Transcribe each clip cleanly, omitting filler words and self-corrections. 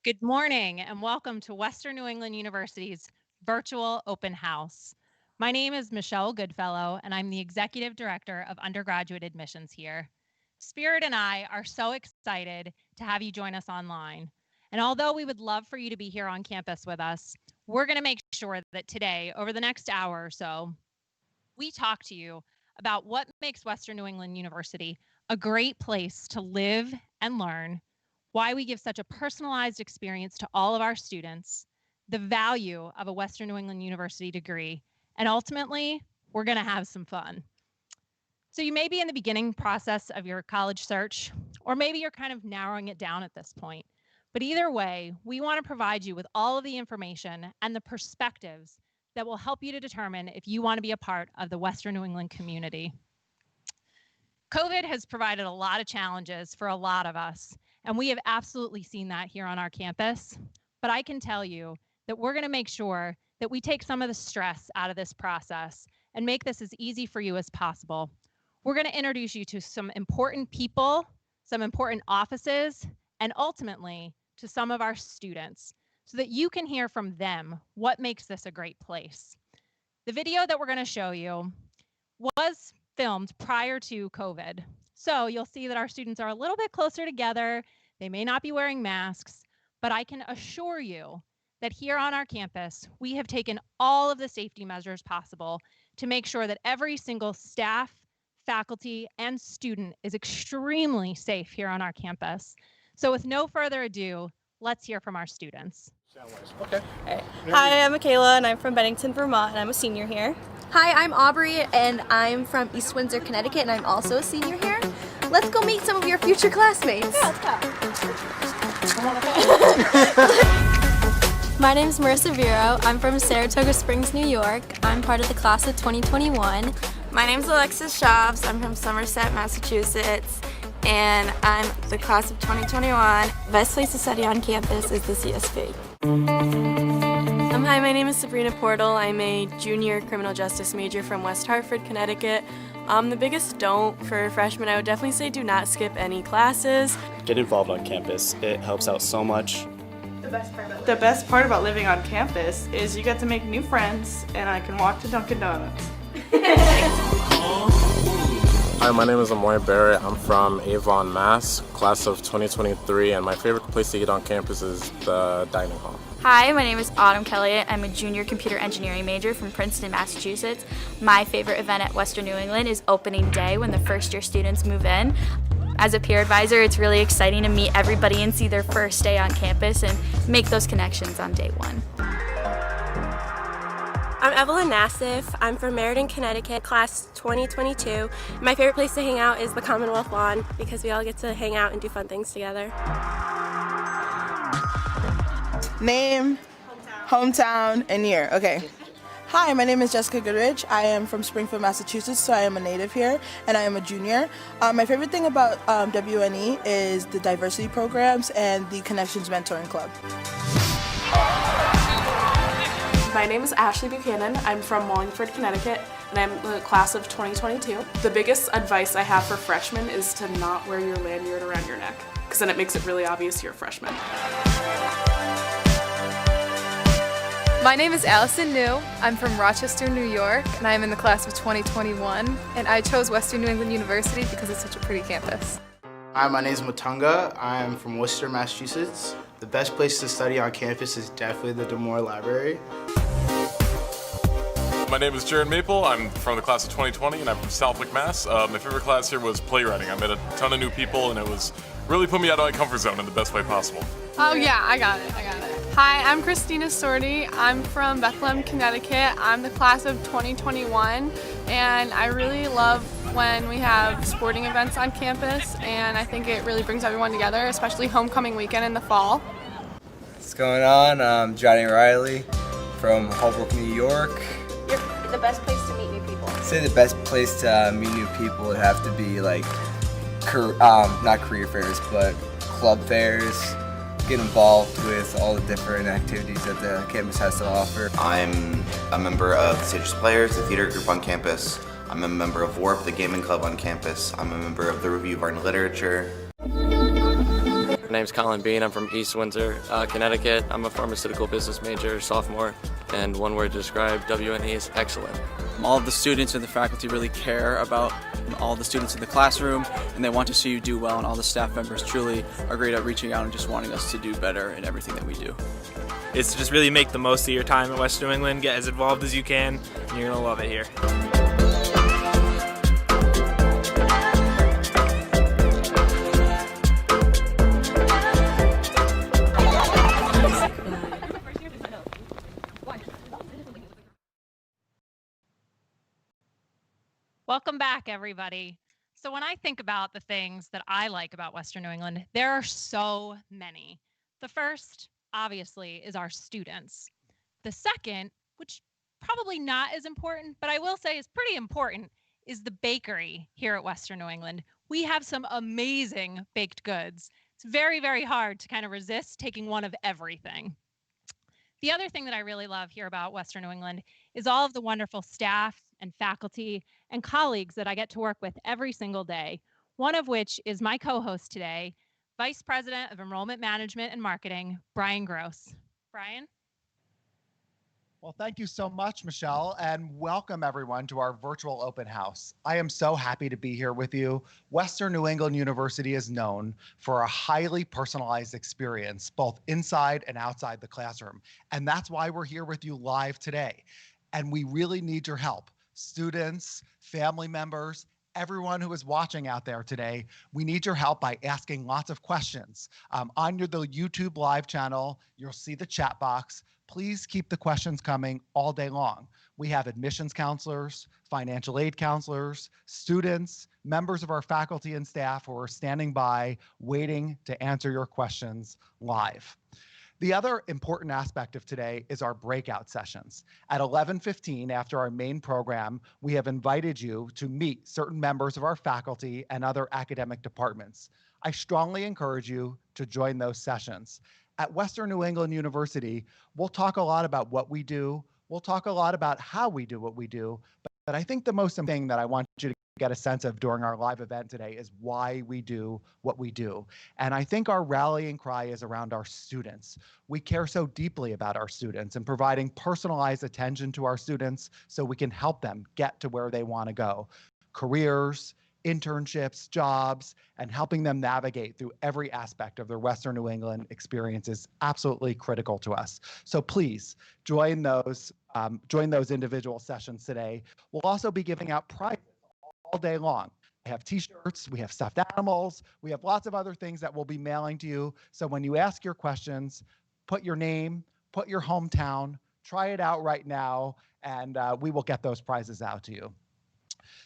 Good morning and welcome to Western New England University's virtual open house. My name is Michelle Goodfellow and I'm the Executive Director of Undergraduate Admissions here. Spirit and I are so excited to have you join us online. And although we would love for you to be here on campus with us, we're going to make sure that today, over the next hour or so, we talk to you about what makes Western New England University a great place to live and learn, why we give such a personalized experience to all of our students, the value of a Western New England University degree, and ultimately, we're going to have some fun. So you may be in the beginning process of your college search, or maybe you're kind of narrowing it down at this point. But either way, we want to provide you with all of the information and the perspectives that will help you to determine if you want to be a part of the Western New England community. COVID has provided a lot of challenges for a lot of us, and we have absolutely seen that here on our campus. But I can tell you that we're going to make sure that we take some of the stress out of this process and make this as easy for you as possible. We're going to introduce you to some important people, some important offices, and ultimately to some of our students so that you can hear from them what makes this a great place. The video that we're going to show you was filmed prior to COVID. So you'll see that our students are a little bit closer together. They may not be wearing masks, but I can assure you that here on our campus, we have taken all of the safety measures possible to make sure that every single staff, faculty, and student is extremely safe here on our campus. So with no further ado, let's hear from our students. Okay. Hi, I'm Michaela, and I'm from Bennington, Vermont, and I'm a senior here. Hi, I'm Aubrey, and I'm from East Windsor, Connecticut, and I'm also a senior here. Let's go meet some of your future classmates. Yeah, let's go. My name is Marissa Vero. I'm from Saratoga Springs, New York. I'm part of the class of 2021. My name is Alexis Schaubs. I'm from Somerset, Massachusetts, and I'm the class of 2021. Best place to study on campus is the CSP. Hi, my name is Sabrina Portal. I'm a junior criminal justice major from West Hartford, Connecticut. The biggest don't for freshmen, I would definitely say do not skip any classes. Get involved on campus. It helps out so much. The best part about living on campus is you get to make new friends, and I can walk to Dunkin' Donuts. Hi, my name is Amoy Barrett. I'm from Avon, Mass, class of 2023, and my favorite place to eat on campus is the dining hall. Hi, my name is Autumn Kelly. I'm a junior computer engineering major from Princeton, Massachusetts. My favorite event at Western New England is opening day when the first year students move in. As a peer advisor, it's really exciting to meet everybody and see their first day on campus and make those connections on day one. I'm Evelyn Nassif. I'm from Meriden, Connecticut, class 2022. My favorite place to hang out is the Commonwealth Lawn because we all get to hang out and do fun things together. Name, hometown, and year. Okay. Hi, my name is Jessica Goodrich. I am from Springfield, Massachusetts, so I am a native here, and I am a junior. My favorite thing about WNE is the diversity programs and the Connections Mentoring Club. My name is Ashley Buchanan. I'm from Wallingford, Connecticut, and I'm the class of 2022. The biggest advice I have for freshmen is to not wear your lanyard around your neck, because then it makes it really obvious you're a freshman. My name is Allison New. I'm from Rochester, New York, and I'm in the class of 2021. And I chose Western New England University because it's such a pretty campus. Hi, my name is Matunga. I'm from Worcester, Massachusetts. The best place to study on campus is definitely the DeMoore Library. My name is Jared Maple. I'm from the class of 2020, and I'm from Southwick, Mass. My favorite class here was playwriting. I met a ton of new people, and it was really put me out of my comfort zone in the best way possible. Oh yeah, I got it. Hi, I'm Christina Sorty. I'm from Bethlehem, Connecticut. I'm the class of 2021, and I really love when we have sporting events on campus, and I think it really brings everyone together, especially homecoming weekend in the fall. What's going on? I'm Johnny Riley from Holbrook, New York. The best place to meet new people. I'd say the best place to meet new people would have to be like, not career fairs, but club fairs. Get involved with all the different activities that the campus has to offer. I'm a member of the Citrus Players, the theater group on campus. I'm a member of Warp, the gaming club on campus. I'm a member of the Review of Art and Literature. My name's Colin Bean. I'm from East Windsor, Connecticut. I'm a pharmaceutical business major, sophomore, and one word to describe WNE is excellent. All of the students and the faculty really care about all the students in the classroom, and they want to see you do well, and all the staff members truly are great at reaching out and just wanting us to do better in everything that we do. It's just really make the most of your time at Western New England, get as involved as you can, and you're going to love it here. Welcome back, everybody. So when I think about the things that I like about Western New England, there are so many. The first, obviously, is our students. The second, which probably not as important, but I will say is pretty important, is the bakery here at Western New England. We have some amazing baked goods. It's very, very hard to kind of resist taking one of everything. The other thing that I really love here about Western New England is all of the wonderful staff and faculty and colleagues that I get to work with every single day, one of which is my co-host today, Vice President of Enrollment Management and Marketing, Brian Gross. Brian? Well, thank you so much, Michelle, and welcome everyone to our virtual open house. I am so happy to be here with you. Western New England University is known for a highly personalized experience, both inside and outside the classroom. And that's why we're here with you live today. And we really need your help. Students, family members, everyone who is watching out there today, we need your help by asking lots of questions. On the YouTube live channel, you'll see the chat box. Please keep the questions coming all day long. We have admissions counselors, financial aid counselors, students, members of our faculty and staff who are standing by waiting to answer your questions live. The other important aspect of today is our breakout sessions. At 11:15 after our main program, we have invited you to meet certain members of our faculty and other academic departments. I strongly encourage you to join those sessions. At Western New England University, we'll talk a lot about what we do. We'll talk a lot about how we do what we do. But I think the most important thing that I want you to get a sense of during our live event today is why we do what we do. And I think our rallying cry is around our students. We care so deeply about our students and providing personalized attention to our students so we can help them get to where they want to go. Careers, internships, jobs, and helping them navigate through every aspect of their Western New England experience is absolutely critical to us. So please join those individual sessions today. We'll also be giving out prizes all day long. We have t-shirts, we have stuffed animals, we have lots of other things that we'll be mailing to you. So when you ask your questions, put your name, put your hometown, try it out right now, and we will get those prizes out to you.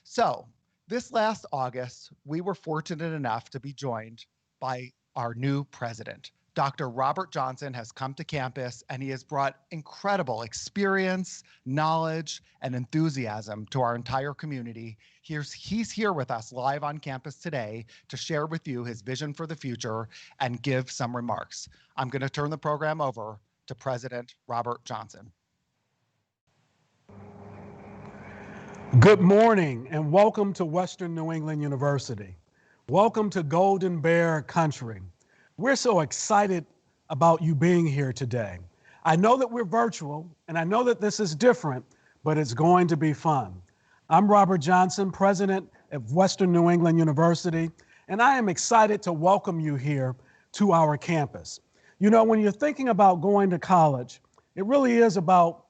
So this last August, we were fortunate enough to be joined by our new president. Dr. Robert Johnson has come to campus and he has brought incredible experience, knowledge, and enthusiasm to our entire community. He's here with us live on campus today to share with you his vision for the future and give some remarks. I'm going to turn the program over to President Robert Johnson. Good morning and welcome to Western New England University. Welcome to Golden Bear Country. We're so excited about you being here today. I know that we're virtual and I know that this is different, but it's going to be fun. I'm Robert Johnson, president of Western New England University, and I am excited to welcome you here to our campus. You know, when you're thinking about going to college, it really is about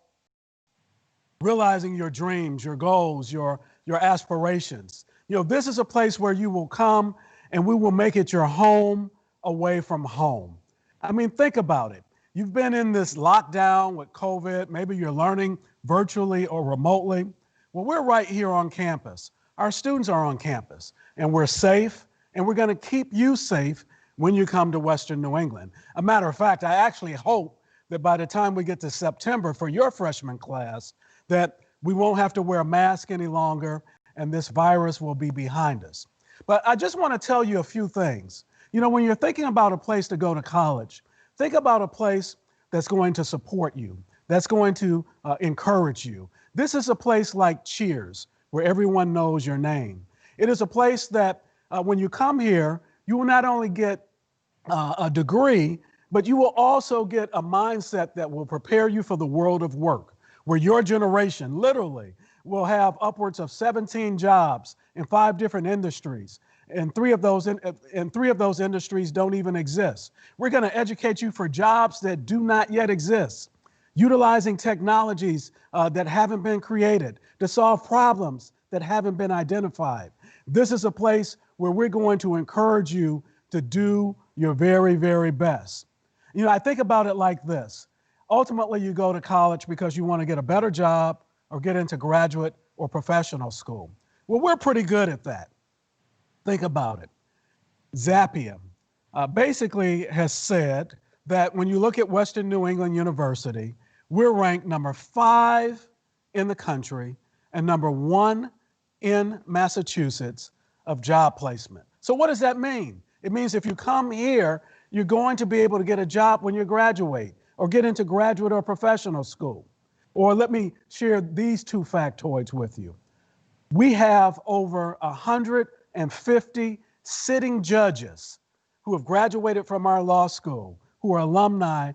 realizing your dreams, your goals, your aspirations. You know, this is a place where you will come and we will make it your home away from home. I mean, think about it. You've been in this lockdown with COVID, maybe you're learning virtually or remotely. Well, we're right here on campus. Our students are on campus and we're safe and we're gonna keep you safe when you come to Western New England. A matter of fact, I actually hope that by the time we get to September for your freshman class, that we won't have to wear a mask any longer and this virus will be behind us. But I just wanna tell you a few things. You know, when you're thinking about a place to go to college, think about a place that's going to support you, that's going to encourage you. This is a place like Cheers, where everyone knows your name. It is a place that when you come here, you will not only get a degree, but you will also get a mindset that will prepare you for the world of work, where your generation literally will have upwards of 17 jobs in 5 different industries. And three of those industries don't even exist. We're going to educate you for jobs that do not yet exist, utilizing technologies that haven't been created to solve problems that haven't been identified. This is a place where we're going to encourage you to do your very, very best. You know, I think about it like this. Ultimately, you go to college because you want to get a better job or get into graduate or professional school. Well, we're pretty good at that. Think about it. Zappia basically has said that when you look at Western New England University, we're ranked number 5 in the country and number 1 in Massachusetts of job placement. So what does that mean? It means if you come here, you're going to be able to get a job when you graduate or get into graduate or professional school. Or let me share these 2 factoids with you. We have over 150 sitting judges who have graduated from our law school, who are alumni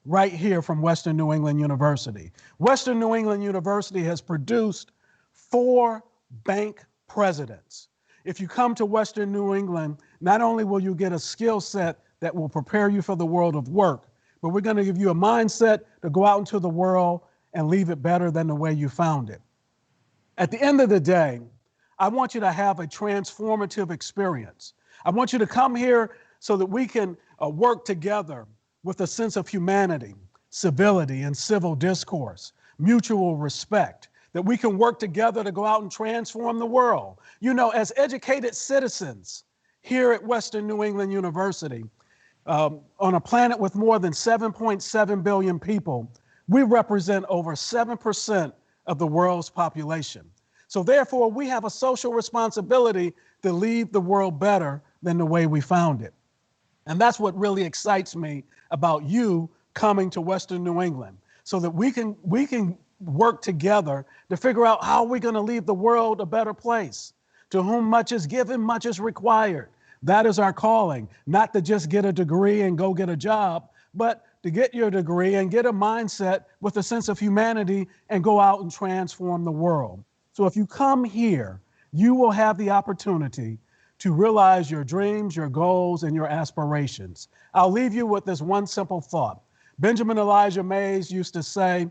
right here from Western New England University. Western New England University has produced 4 bank presidents. If you come to Western New England, not only will you get a skill set that will prepare you for the world of work, but we're going to give you a mindset to go out into the world and leave it better than the way you found it. At the end of the day, I want you to have a transformative experience. I want you to come here so that we can work together with a sense of humanity, civility, and civil discourse, mutual respect, that we can work together to go out and transform the world. You know, as educated citizens here at Western New England University, on a planet with more than 7.7 billion people, we represent over 7% of the world's population. So therefore, we have a social responsibility to leave the world better than the way we found it. And that's what really excites me about you coming to Western New England, so that we can work together to figure out how we're going to leave the world a better place. To whom much is given, much is required. That is our calling, not to just get a degree and go get a job, but to get your degree and get a mindset with a sense of humanity and go out and transform the world. So if you come here, you will have the opportunity to realize your dreams, your goals, and your aspirations. I'll leave you with this one simple thought. Benjamin Elijah Mays used to say,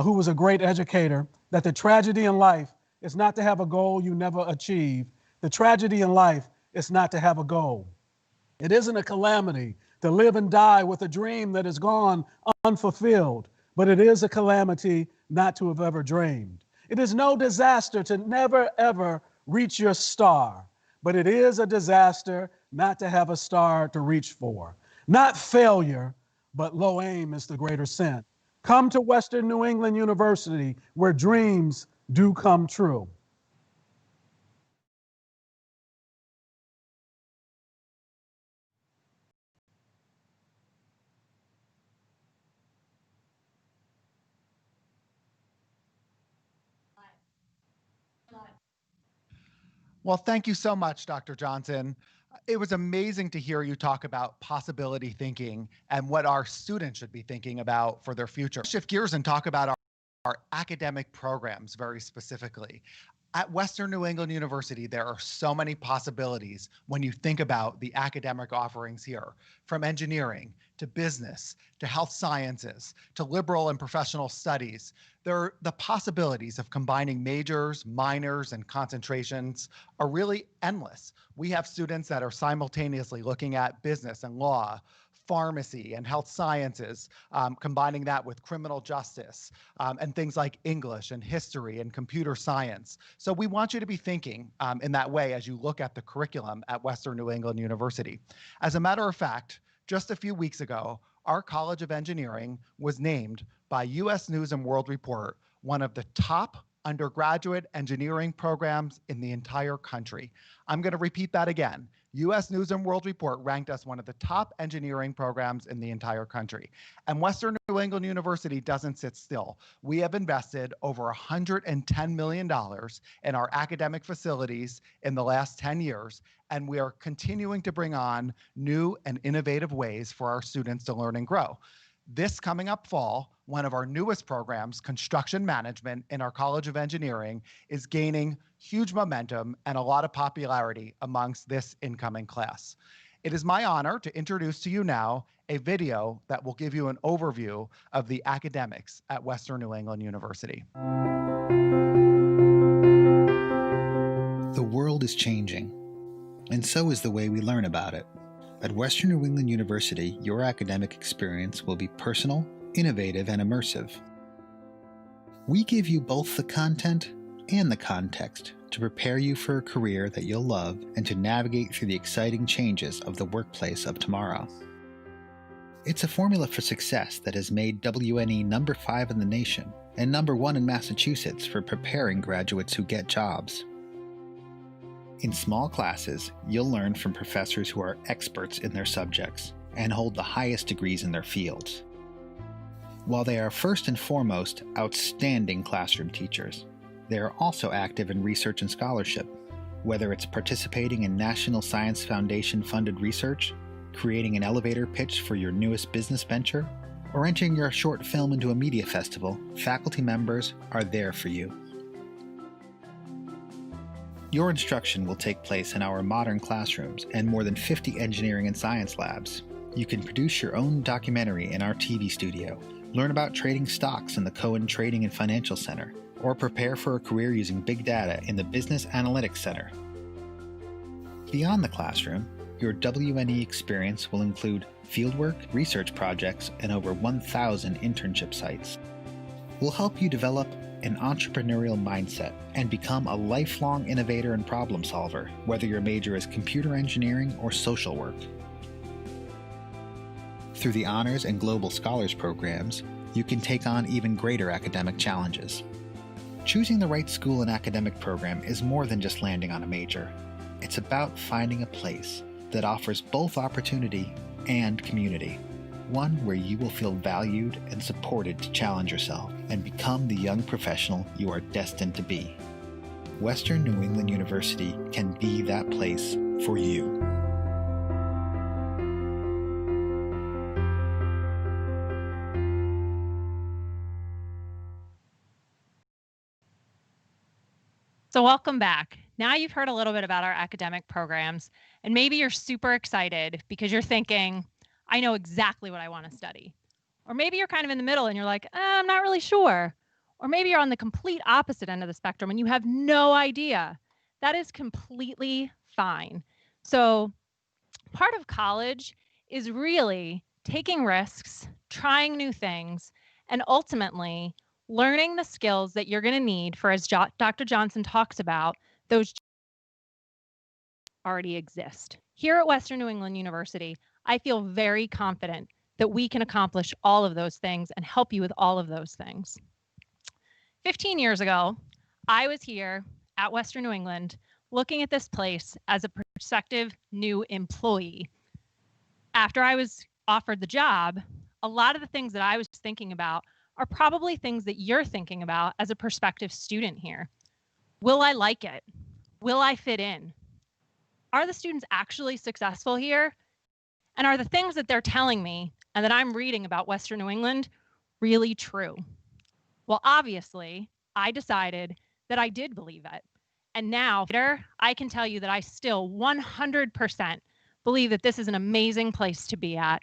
who was a great educator, that the tragedy in life is not to have a goal you never achieve. The tragedy in life is not to have a goal. It isn't a calamity to live and die with a dream that is gone unfulfilled, but it is a calamity not to have ever dreamed. It is no disaster to never, ever reach your star, but it is a disaster not to have a star to reach for. Not failure, but low aim is the greater sin. Come to Western New England University, where dreams do come true. Well, thank you so much, Dr. Johnson. It was amazing to hear you talk about possibility thinking and what our students should be thinking about for their future. Shift gears and talk about our academic programs very specifically. At Western New England University, there are so many possibilities when you think about the academic offerings here, from engineering to business to health sciences to liberal and professional studies. The possibilities of combining majors, minors, and concentrations are really endless. We have students that are simultaneously looking at business and law, pharmacy and health sciences, combining that with criminal justice and things like English and history and computer science. So we want you to be thinking in that way as you look at the curriculum at Western New England University. As a matter of fact, just a few weeks ago, our College of Engineering was named by U.S. News and World Report one of the top undergraduate engineering programs in the entire country. I'm going to repeat that again. U.S. News & World Report ranked us one of the top engineering programs in the entire country. And Western New England University doesn't sit still. We have invested over $110 million in our academic facilities in the last 10 years, and we are continuing to bring on new and innovative ways for our students to learn and grow. This coming up fall, one of our newest programs, Construction Management in our College of Engineering, is gaining huge momentum and a lot of popularity amongst this incoming class. It is my honor to introduce to you now a video that will give you an overview of the academics at Western New England University. The world is changing, and so is the way we learn about it. At Western New England University, your academic experience will be personal, innovative, and immersive. We give you both the content and the context to prepare you for a career that you'll love and to navigate through the exciting changes of the workplace of tomorrow. It's a formula for success that has made WNE number 5 in the nation and number 1 in Massachusetts for preparing graduates who get jobs. In small classes, you'll learn from professors who are experts in their subjects and hold the highest degrees in their fields. While they are first and foremost outstanding classroom teachers, they are also active in research and scholarship, whether it's participating in National Science Foundation funded research, creating an elevator pitch for your newest business venture, or entering your short film into a media festival. Faculty members are there for you. Your instruction will take place in our modern classrooms and more than 50 engineering and science labs. You can produce your own documentary in our TV studio, learn about trading stocks in the Cohen Trading and Financial Center, or prepare for a career using big data in the Business Analytics Center. Beyond the classroom, your WNE experience will include fieldwork, research projects, and over 1,000 internship sites. We'll help you develop an entrepreneurial mindset and become a lifelong innovator and problem solver, whether your major is computer engineering or social work. Through the Honors and Global Scholars programs, you can take on even greater academic challenges. Choosing the right school and academic program is more than just landing on a major. It's about finding a place that offers both opportunity and community. One where you will feel valued and supported to challenge yourself and become the young professional you are destined to be. Western New England University can be that place for you. So welcome back. Now you've heard a little bit about our academic programs, and maybe you're super excited because you're thinking, I know exactly what I want to study. Or maybe you're kind of in the middle and you're like, I'm not really sure. Or maybe you're on the complete opposite end of the spectrum and you have no idea. That is completely fine. So part of college is really taking risks, trying new things, and ultimately learning the skills that you're going to need for, as Dr. Johnson talks about, those already exist. Here at Western New England University, I feel very confident that we can accomplish all of those things and help you with all of those things. 15 years ago, I was here at Western New England looking at this place as a prospective new employee. After I was offered the job, a lot of the things that I was thinking about are probably things that you're thinking about as a prospective student here. Will I like it? Will I fit in? Are the students actually successful here? And are the things that they're telling me and that I'm reading about Western New England really true? Well, obviously, I decided that I did believe it. And now, I can tell you that I still 100% believe that this is an amazing place to be at.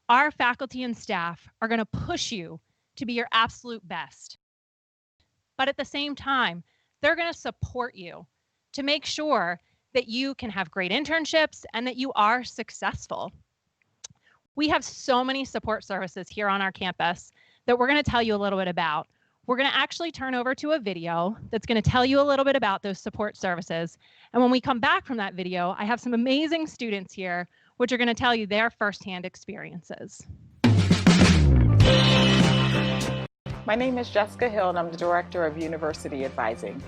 Our faculty and staff are going to push you to be your absolute best. But at the same time, they're going to support you to make sure that you can have great internships and that you are successful. We have so many support services here on our campus that we're going to tell you a little bit about. We're going to actually turn over to a video that's going to tell you a little bit about those support services. And when we come back from that video, I have some amazing students here, which are going to tell you their firsthand experiences. My name is Jessica Hill, and I'm the Director of University Advising.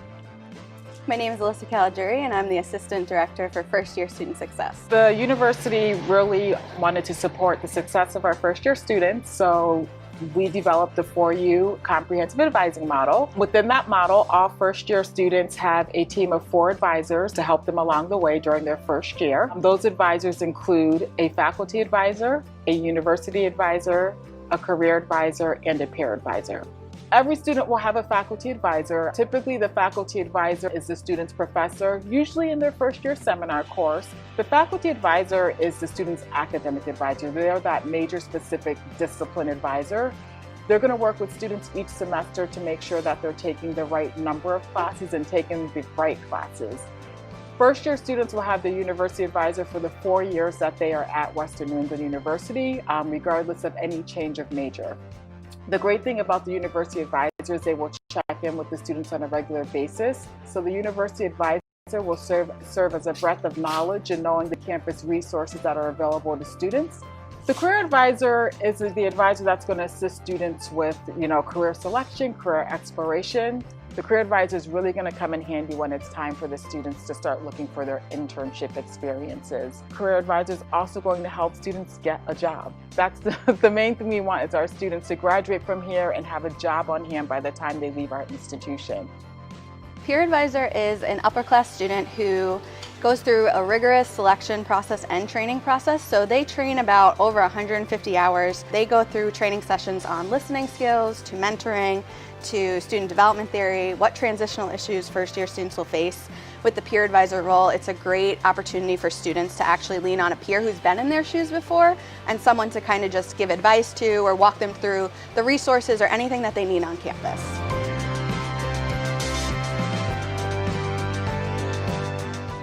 My name is Alyssa Caligiuri, and I'm the Assistant Director for First Year Student Success. The university really wanted to support the success of our first year students, so we developed the 4U comprehensive advising model. Within that model, all first year students have a team of 4 advisors to help them along the way during their first year. Those advisors include a faculty advisor, a university advisor, a career advisor, and a peer advisor. Every student will have a faculty advisor. Typically, the faculty advisor is the student's professor, usually in their first year seminar course. The faculty advisor is the student's academic advisor. They're that major specific discipline advisor. They're going to work with students each semester to make sure that they're taking the right number of classes and taking the right classes. First year students will have the university advisor for the 4 years that they are at Western New England University, regardless of any change of major. The great thing about the university advisors, they will check in with the students on a regular basis. So the university advisor will serve as a breadth of knowledge in knowing the campus resources that are available to students. The career advisor is the advisor that's going to assist students with, career selection, career exploration. The career advisor is really going to come in handy when it's time for the students to start looking for their internship experiences. Career advisor is also going to help students get a job. That's the main thing we want is our students to graduate from here and have a job on hand by the time they leave our institution. Peer advisor is an upper class student who goes through a rigorous selection process and training process. So they train about over 150 hours. They go through training sessions on listening skills, to mentoring, to student development theory, what transitional issues first year students will face. With the peer advisor role, it's a great opportunity for students to actually lean on a peer who's been in their shoes before and someone to kind of just give advice to or walk them through the resources or anything that they need on campus.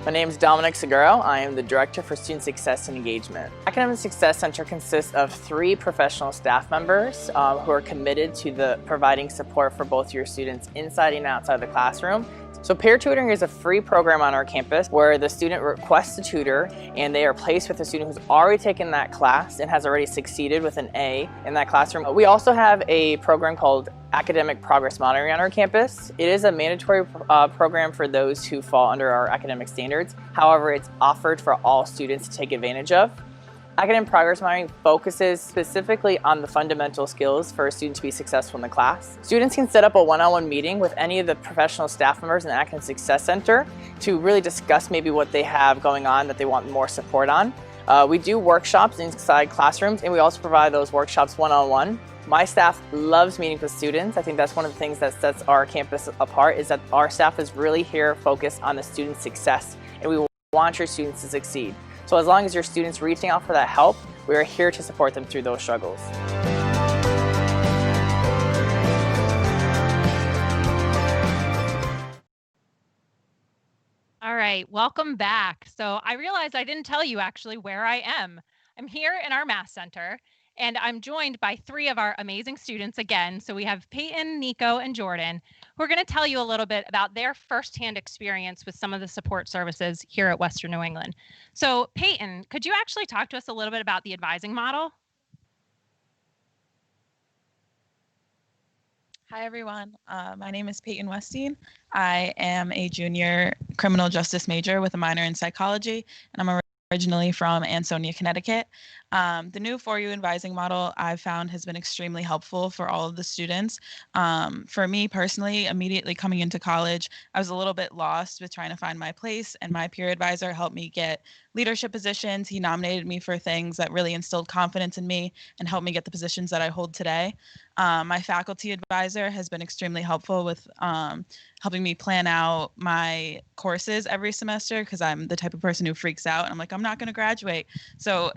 My name is Dominic Seguro. I am the Director for Student Success and Engagement. Academic Success Center consists of 3 professional staff members who are committed to providing support for both your students inside and outside the classroom. So peer tutoring is a free program on our campus where the student requests a tutor and they are placed with a student who's already taken that class and has already succeeded with an A in that classroom. We also have a program called Academic Progress Monitoring on our campus. It is a mandatory program for those who fall under our academic standards. However, it's offered for all students to take advantage of. Academic Progress Monitoring focuses specifically on the fundamental skills for a student to be successful in the class. Students can set up a one-on-one meeting with any of the professional staff members in the Academic Success Center to really discuss maybe what they have going on that they want more support on. We do workshops inside classrooms, and we also provide those workshops one-on-one. My staff loves meeting with students. I think that's one of the things that sets our campus apart is that our staff is really here focused on the student's success, and we want your students to succeed. So as long as your students reaching out for that help, we are here to support them through those struggles. All right, welcome back. So I realized I didn't tell you actually where I am. I'm here in our Mass Center, and I'm joined by 3 of our amazing students again. So we have Peyton, Nico, and Jordan, who are going to tell you a little bit about their firsthand experience with some of the support services here at Western New England. So Peyton, could you actually talk to us a little bit about the advising model? Hi everyone, my name is Peyton Westeen. I am a junior criminal justice major with a minor in psychology, and I'm originally from Ansonia, Connecticut. The new 4U advising model I've found has been extremely helpful for all of the students. For me personally, immediately coming into college, I was a little bit lost with trying to find my place, and my peer advisor helped me get leadership positions. He nominated me for things that really instilled confidence in me and helped me get the positions that I hold today. My faculty advisor has been extremely helpful with helping me plan out my courses every semester because I'm the type of person who freaks out and I'm like, I'm not going to graduate. So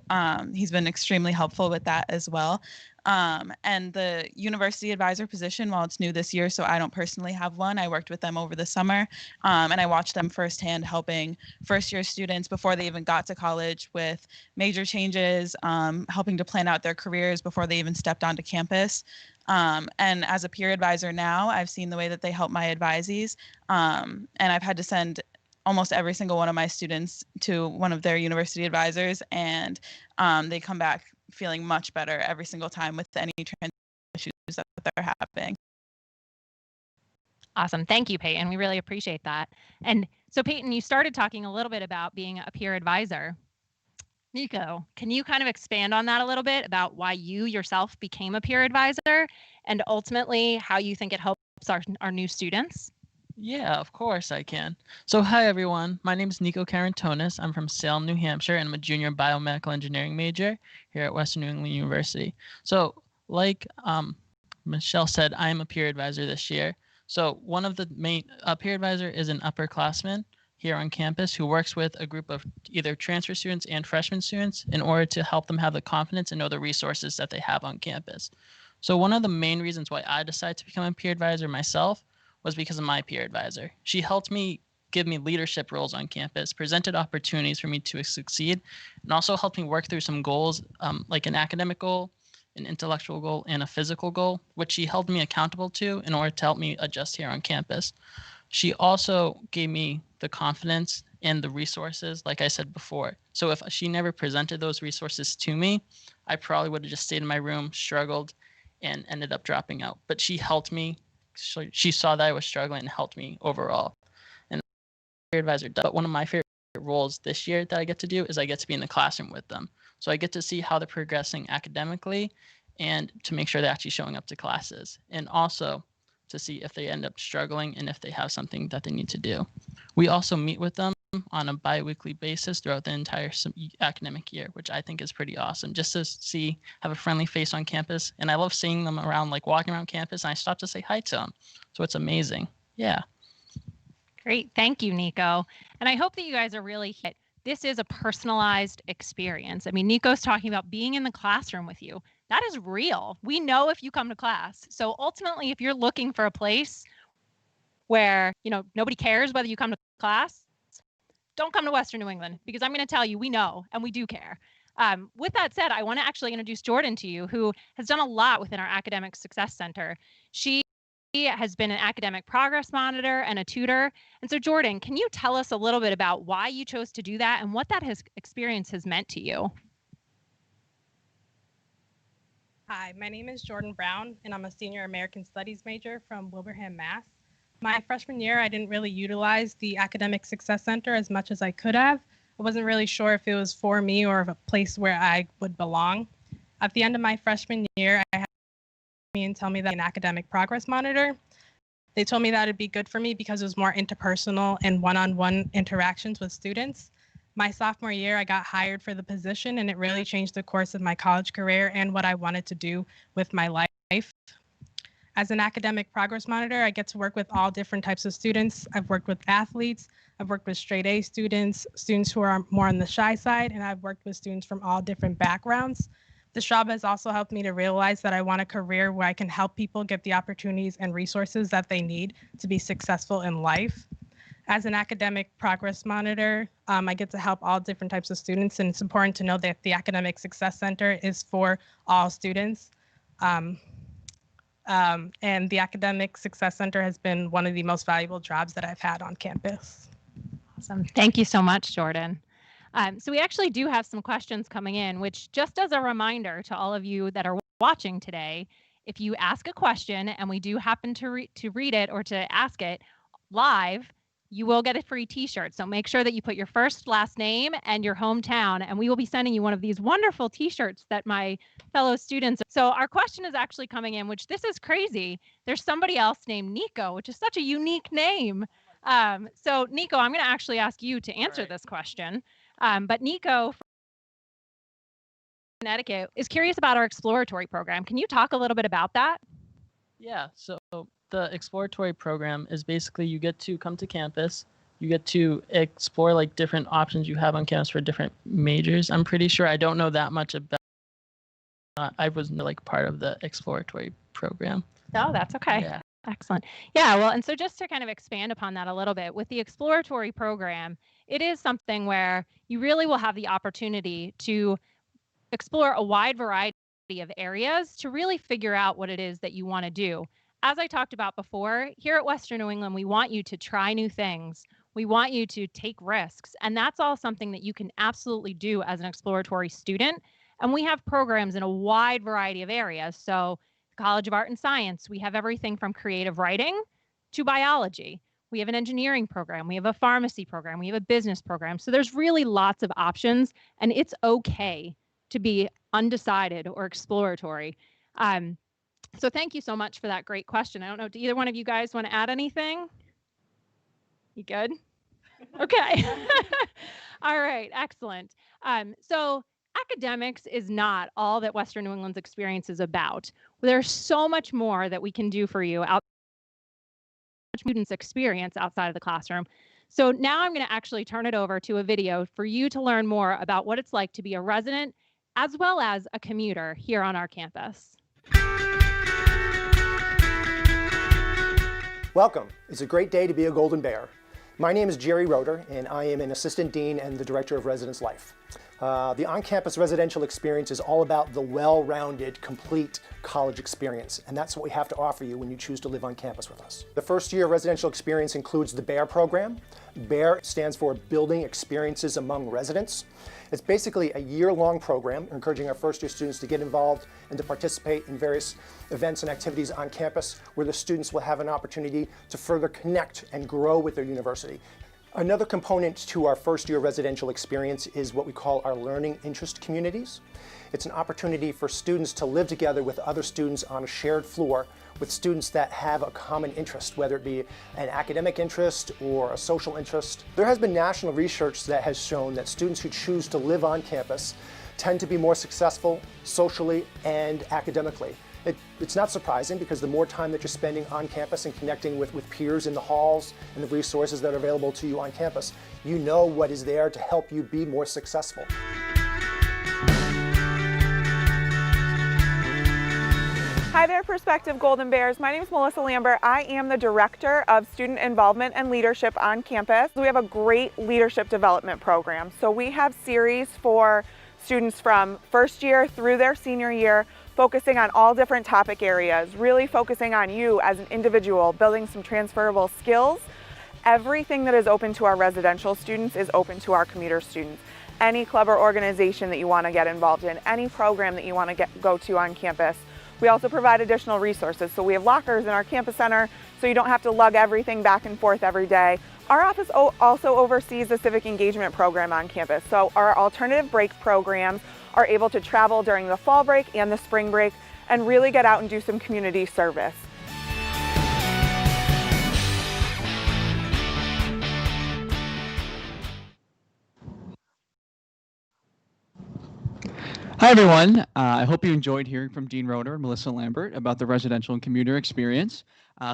he's been extremely helpful with that as well. And the university advisor position, while it's new this year, so I don't personally have one, I worked with them over the summer, and I watched them firsthand helping first-year students before they even got to college with major changes, helping to plan out their careers before they even stepped onto campus. And as a peer advisor now, I've seen the way that they help my advisees, and I've had to send almost every single one of my students to one of their university advisors, and they come back feeling much better every single time with any transition issues that they're having. Awesome. Thank you, Peyton. We really appreciate that. And so, Peyton, you started talking a little bit about being a peer advisor. Nico, can you kind of expand on that a little bit about why you yourself became a peer advisor and ultimately how you think it helps our new students? Yeah, of course I can. So hi everyone, my name is Nico Carantonis. I'm from Salem, New Hampshire, and I'm a junior biomedical engineering major here at Western New England University. So like Michelle said, I am a peer advisor this year. So one of the main peer advisor is an upperclassman here on campus who works with a group of either transfer students and freshman students in order to help them have the confidence and know the resources that they have on campus. So one of the main reasons why I decided to become a peer advisor myself was because of my peer advisor. She helped me give me leadership roles on campus, presented opportunities for me to succeed, and also helped me work through some goals, like an academic goal, an intellectual goal, and a physical goal, which she held me accountable to in order to help me adjust here on campus. She also gave me the confidence and the resources, like I said before. So if she never presented those resources to me, I probably would have just stayed in my room, struggled, and ended up dropping out. But she helped me. She saw that I was struggling and helped me overall. And peer advisor does. But one of my favorite roles this year that I get to do is I get to be in the classroom with them. So I get to see how they're progressing academically and to make sure they're actually showing up to classes. And also to see if they end up struggling and if they have something that they need to do. We also meet with them on a bi-weekly basis throughout the entire academic year, which I think is pretty awesome, just to have a friendly face on campus. And I love seeing them around, like walking around campus, and I stop to say hi to them. So it's amazing. Yeah. Great. Thank you, Nico. And I hope that you guys are really hit. This is a personalized experience. I mean, Nico's talking about being in the classroom with you. That is real. We know if you come to class. So ultimately, if you're looking for a place where, nobody cares whether you come to class, don't come to Western New England, because I'm going to tell you, we know and we do care. With that said, I want to actually introduce Jordan to you, who has done a lot within our Academic Success Center. She has been an academic progress monitor and a tutor. And so Jordan, can you tell us a little bit about why you chose to do that and what that experience has meant to you? Hi, my name is Jordan Brown, and I'm a senior American Studies major from Wilbraham, Mass. My freshman year, I didn't really utilize the Academic Success Center as much as I could have. I wasn't really sure if it was for me or a place where I would belong. At the end of my freshman year, I had me and tell me that an academic progress monitor. They told me that it'd be good for me because it was more interpersonal and one-on-one interactions with students. My sophomore year, I got hired for the position, and it really changed the course of my college career and what I wanted to do with my life. As an academic progress monitor, I get to work with all different types of students. I've worked with athletes, I've worked with straight A students, students who are more on the shy side, and I've worked with students from all different backgrounds. This job has also helped me to realize that I want a career where I can help people get the opportunities and resources that they need to be successful in life. As an academic progress monitor, I get to help all different types of students, and it's important to know that the Academic Success Center is for all students. And the Academic Success Center has been one of the most valuable jobs that I've had on campus. Awesome. Thank you so much, Jordan. So we actually do have some questions coming in, which, just as a reminder to all of you that are watching today, if you ask a question and we do happen to read it or to ask it live, you will get a free t-shirt. So make sure that you put your first, last name and your hometown, and we will be sending you one of these wonderful t-shirts that my fellow students. So our question is actually coming in, which this is crazy. There's somebody else named Nico, which is such a unique name. So Nico, I'm going to actually ask you to answer this question. But Nico from Connecticut is curious about our exploratory program. Can you talk a little bit about that? Yeah, so the exploratory program is basically you get to come to campus, you get to explore like different options you have on campus for different majors. I'm pretty sure, I don't know that much about I wasn't like part of the exploratory program. No, that's okay. Yeah. Excellent. Yeah, well, and so just to kind of expand upon that a little bit, with the exploratory program, it is something where you really will have the opportunity to explore a wide variety of areas to really figure out what it is that you want to do. As I talked about before, here at Western New England, we want you to try new things. We want you to take risks. And that's all something that you can absolutely do as an exploratory student. And we have programs in a wide variety of areas. So College of Art and Science, we have everything from creative writing to biology. We have an engineering program, we have a pharmacy program, we have a business program. So there's really lots of options, and it's okay to be undecided or exploratory. So thank you so much for that great question. I don't know, do either one of you guys want to add anything? You good? Okay. All right, excellent. So academics is not all that Western New England's experience is about. There's so much more that we can do for you out students' experience outside of the classroom. So now I'm going to actually turn it over to a video for you to learn more about what it's like to be a resident as well as a commuter here on our campus. Welcome. It's a great day to be a Golden Bear. My name is Jerry Roeder, and I am an assistant dean and the director of residence life. The on-campus residential experience is all about the well-rounded, complete college experience, and that's what we have to offer you when you choose to live on campus with us. The first year residential experience includes the BEAR program. BEAR stands for Building Experiences Among Residents. It's basically a year-long program encouraging our first-year students to get involved and to participate in various events and activities on campus where the students will have an opportunity to further connect and grow with their university. Another component to our first-year residential experience is what we call our learning interest communities. It's an opportunity for students to live together with other students on a shared floor with students that have a common interest, whether it be an academic interest or a social interest. There has been national research that has shown that students who choose to live on campus tend to be more successful socially and academically. It's not surprising because the more time that you're spending on campus and connecting with peers in the halls and the resources that are available to you on campus, you know what is there to help you be more successful. Hi there, prospective Golden Bears. My name is Melissa Lambert. I am the Director of Student Involvement and Leadership on campus. We have a great leadership development program. So we have series for students from first year through their senior year, focusing on all different topic areas, really focusing on you as an individual, building some transferable skills. Everything that is open to our residential students is open to our commuter students. Any club or organization that you want to get involved in, any program that you want to go to on campus. We also provide additional resources. So we have lockers in our campus center so you don't have to lug everything back and forth every day. Our office also oversees the civic engagement program on campus. So our alternative break programs are able to travel during the fall break and the spring break and really get out and do some community service. Hi everyone, I hope you enjoyed hearing from Dean Roeder and Melissa Lambert about the residential and commuter experience.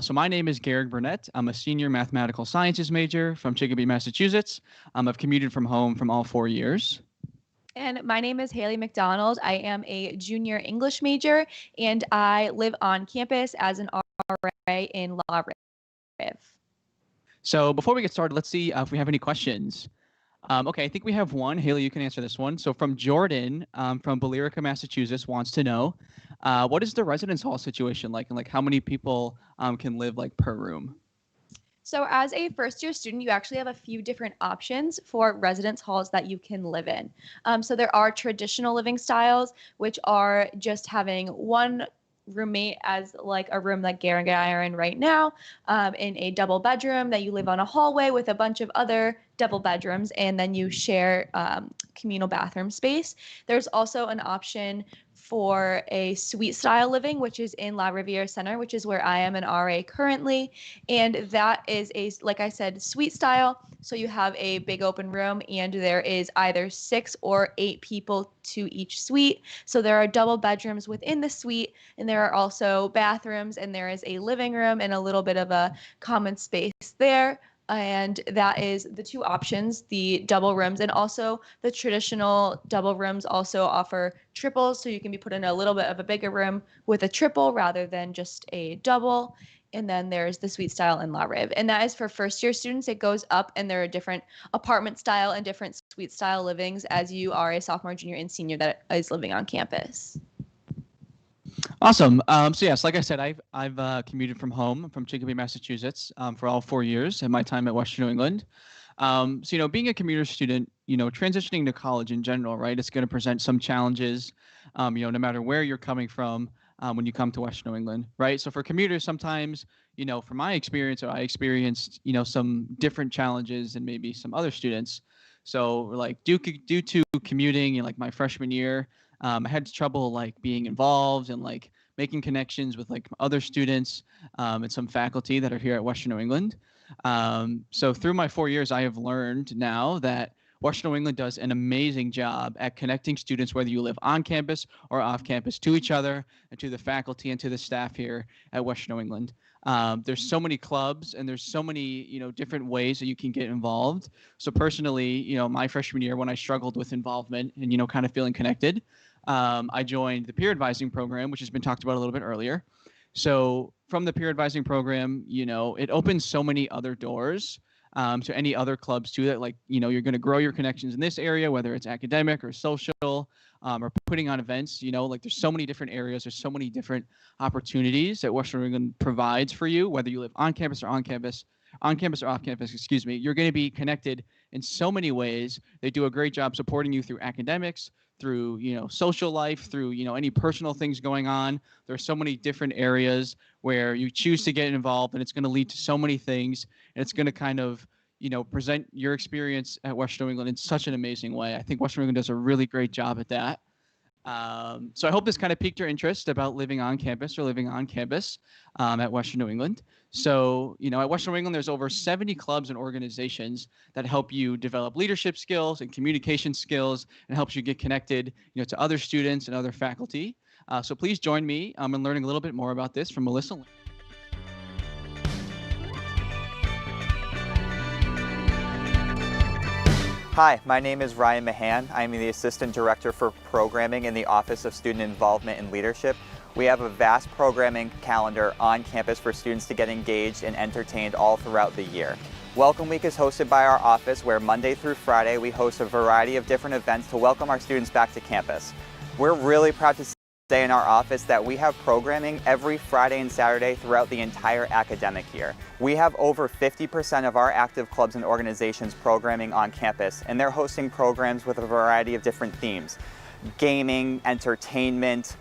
So my name is Garrick Burnett. I'm a senior mathematical sciences major from Chicopee, Massachusetts. I've commuted from home from all 4 years. And my name is Haley McDonald. I am a junior English major, and I live on campus as an RA in Law Riv. So before we get started, let's see if we have any questions. Okay, I think we have one. Haley, you can answer this one. So from Jordan, from Billerica, Massachusetts, wants to know, what is the residence hall situation like, and like how many people can live like per room? So as a first year student, you actually have a few different options for residence halls that you can live in. So there are traditional living styles, which are just having one roommate as like a room that Garrett and I are in right now, in a double bedroom that you live on a hallway with a bunch of other double bedrooms, and then you share communal bathroom space. There's also an option for a suite style living, which is in La Riviere Center, which is where I am an RA currently. And that is like I said, suite style. So you have a big open room and there is either 6 or 8 people to each suite. So there are double bedrooms within the suite, and there are also bathrooms, and there is a living room and a little bit of a common space there. And that is the two options, the double rooms, and also the traditional double rooms also offer triples, so you can be put in a little bit of a bigger room with a triple rather than just a double. And then there's the suite style in La Riv, and that is for first year students. It goes up, and there are different apartment style and different suite style livings as you are a sophomore, junior, and senior that is living on campus. Awesome. So yes, like I said, I've commuted from home from Chicopee, Massachusetts, for all 4 years of my time at Western New England. So being a commuter student, transitioning to college in general, right, it's going to present some challenges, no matter where you're coming from when you come to Western New England, right? So for commuters, sometimes from my experience, I experienced, some different challenges than maybe some other students. So like due to commuting, like my freshman year, I had trouble like being involved and like making connections with like other students and some faculty that are here at Western New England. So through my 4 years, I have learned now that Western New England does an amazing job at connecting students, whether you live on campus or off campus, to each other and to the faculty and to the staff here at Western New England. There's so many clubs and there's so many, different ways that you can get involved. So personally, my freshman year when I struggled with involvement and, kind of feeling connected, I joined the peer advising program, which has been talked about a little bit earlier. So from the peer advising program, it opens so many other doors to any other clubs too, that like, you're going to grow your connections in this area, whether it's academic or social or putting on events, like there's so many different areas. There's so many different opportunities that Western New England provides for you, whether you live on campus or off campus, excuse me. You're going to be connected in so many ways. They do a great job supporting you through academics, through, social life, through, any personal things going on. There are so many different areas where you choose to get involved, and it's going to lead to so many things. And it's going to kind of, present your experience at Western New England in such an amazing way. I think Western New England does a really great job at that. So I hope this kind of piqued your interest about living on campus at Western New England. So, at Western New England, there's over 70 clubs and organizations that help you develop leadership skills and communication skills and helps you get connected, to other students and other faculty. So please join me in learning a little bit more about this from Melissa. Hi, my name is Ryan Mahan. I am the Assistant Director for Programming in the Office of Student Involvement and Leadership. We have a vast programming calendar on campus for students to get engaged and entertained all throughout the year. Welcome Week is hosted by our office, where Monday through Friday we host a variety of different events to welcome our students back to campus. We're really proud to say in our office that we have programming every Friday and Saturday throughout the entire academic year. We have over 50% of our active clubs and organizations programming on campus, and they're hosting programs with a variety of different themes: gaming, entertainment,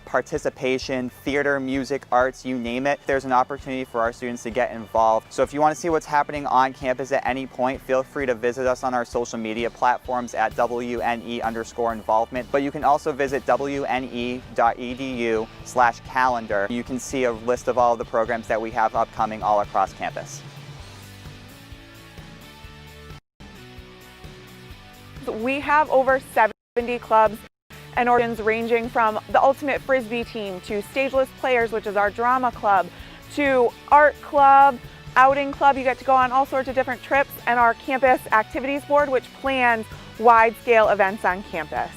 participation, theater, music, arts, you name it. There's an opportunity for our students to get involved. So if you want to see what's happening on campus at any point, feel free to visit us on our social media platforms at WNE_involvement. But you can also visit WNE.edu/calendar. You can see a list of all of the programs that we have upcoming all across campus. We have over 70 clubs and organizations ranging from the Ultimate Frisbee team to Stageless Players, which is our drama club, to art club, outing club. You get to go on all sorts of different trips, and our campus activities board, which plans wide-scale events on campus.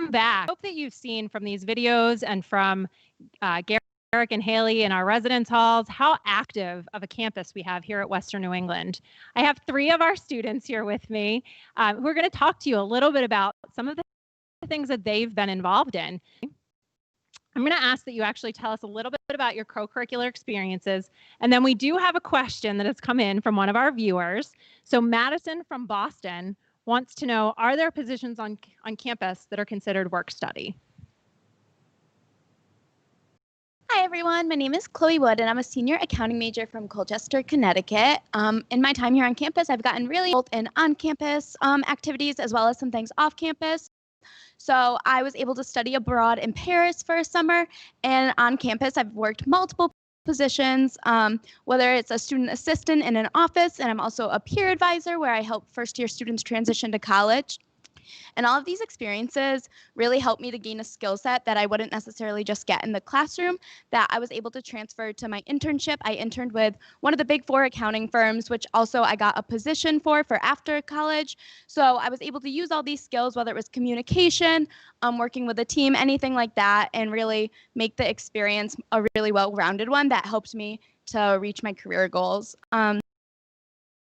Back. I hope that you've seen from these videos and from Garrick and Haley in our residence halls how active of a campus we have here at Western New England. I have 3 of our students here with me who are going to talk to you a little bit about some of the things that they've been involved in. I'm going to ask that you actually tell us a little bit about your co-curricular experiences, and then we do have a question that has come in from one of our viewers. So Madison from Boston wants to know, are there positions on campus that are considered work study? Hi everyone, my name is Chloe Wood and I'm a senior accounting major from Colchester, Connecticut. In my time here on campus, I've gotten really involved in on-campus activities as well as some things off campus. So I was able to study abroad in Paris for a summer, and on campus I've worked multiple positions, whether it's a student assistant in an office, and I'm also a peer advisor where I help first-year students transition to college. And all of these experiences really helped me to gain a skill set that I wouldn't necessarily just get in the classroom, that I was able to transfer to my internship. I interned with one of the big 4 accounting firms, which also I got a position for after college. So I was able to use all these skills, whether it was communication, working with a team, anything like that, and really make the experience a really well-rounded one that helped me to reach my career goals.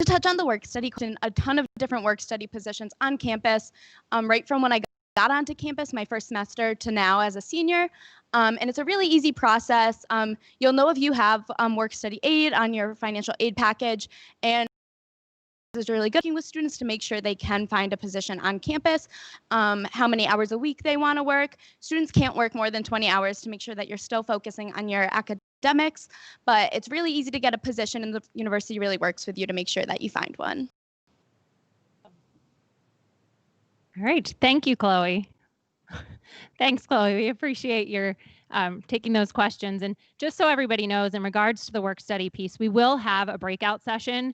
To touch on the work study, a ton of different work study positions on campus, right from when I got onto campus my first semester to now as a senior. And it's a really easy process. You'll know if you have work study aid on your financial aid package. And is really good, working with students to make sure they can find a position on campus, how many hours a week they want to work. Students can't work more than 20 hours to make sure that you're still focusing on your academics, but it's really easy to get a position, and the university really works with you to make sure that you find one. All right. Thank you, Chloe. Thanks, Chloe. We appreciate your taking those questions. And just so everybody knows, in regards to the work study piece, we will have a breakout session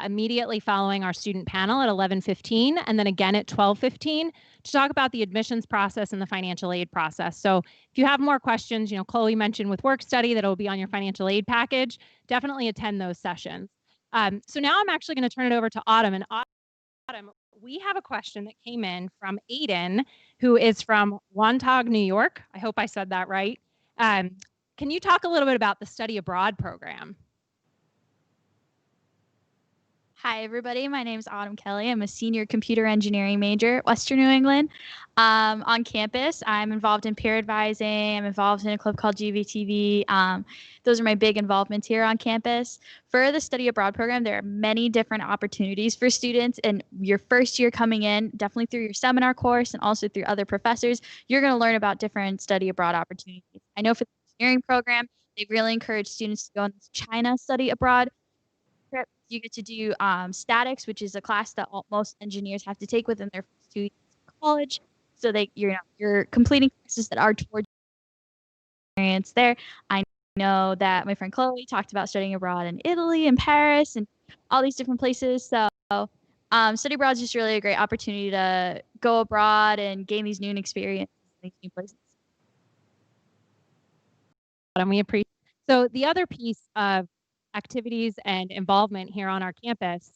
immediately following our student panel at 11:15 and then again at 12:15 to talk about the admissions process and the financial aid process. So if you have more questions, Chloe mentioned with work study that it will be on your financial aid package, definitely attend those sessions. So now I'm actually going to turn it over to Autumn. And Autumn, we have a question that came in from Aiden, who is from Wantagh, New York. I hope I said that right. Can you talk a little bit about the study abroad program? Hi, everybody. My name is Autumn Kelly. I'm a senior computer engineering major at Western New England. On campus, I'm involved in peer advising. I'm involved in a club called GVTV. Those are my big involvements here on campus. For the study abroad program, there are many different opportunities for students. And your first year coming in, definitely through your seminar course and also through other professors, you're going to learn about different study abroad opportunities. I know for the engineering program, they really encourage students to go on this China study abroad trip. You get to do statics, which is a class that most engineers have to take within their first 2 years of college. So you're completing courses that are towards experience there. I know that my friend Chloe talked about studying abroad in Italy and Paris and all these different places. So study abroad is just really a great opportunity to go abroad and gain these new experiences in these new places. And we appreciate. So the other piece of activities and involvement here on our campus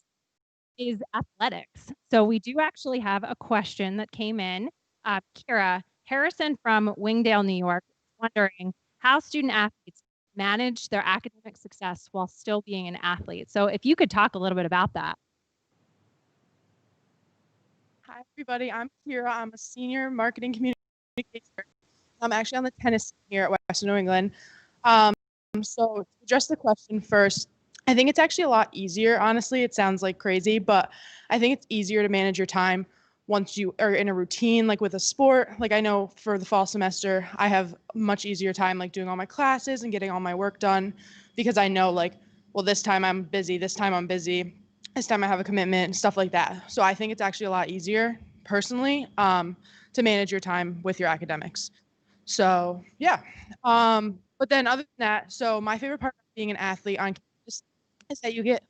is athletics. So we do actually have a question that came in. Kira Harrison from Wingdale, New York, is wondering how student athletes manage their academic success while still being an athlete. So if you could talk a little bit about that. Hi, everybody. I'm Kira. I'm a senior marketing communicator. I'm actually on the tennis team here at Western New England. So to address the question first, I think it's actually a lot easier. Honestly, it sounds like crazy, but I think it's easier to manage your time once you are in a routine, like with a sport. Like I know for the fall semester, I have much easier time like doing all my classes and getting all my work done because I know like, well, this time I'm busy, this time I'm busy, this time I have a commitment, stuff like that. So I think it's actually a lot easier personally to manage your time with your academics. So yeah. But then other than that, so my favorite part of being an athlete on campus is that you get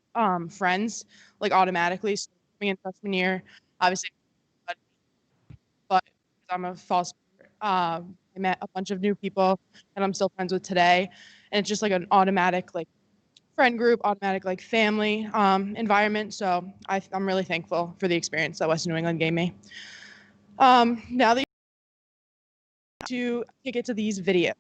friends like automatically. So coming in freshman year, obviously, but I'm a fall sport, I met a bunch of new people that I'm still friends with today. And it's just like an automatic like friend group, automatic like family environment. So I'm really thankful for the experience that Western New England gave me. Now that to kick it to these videos.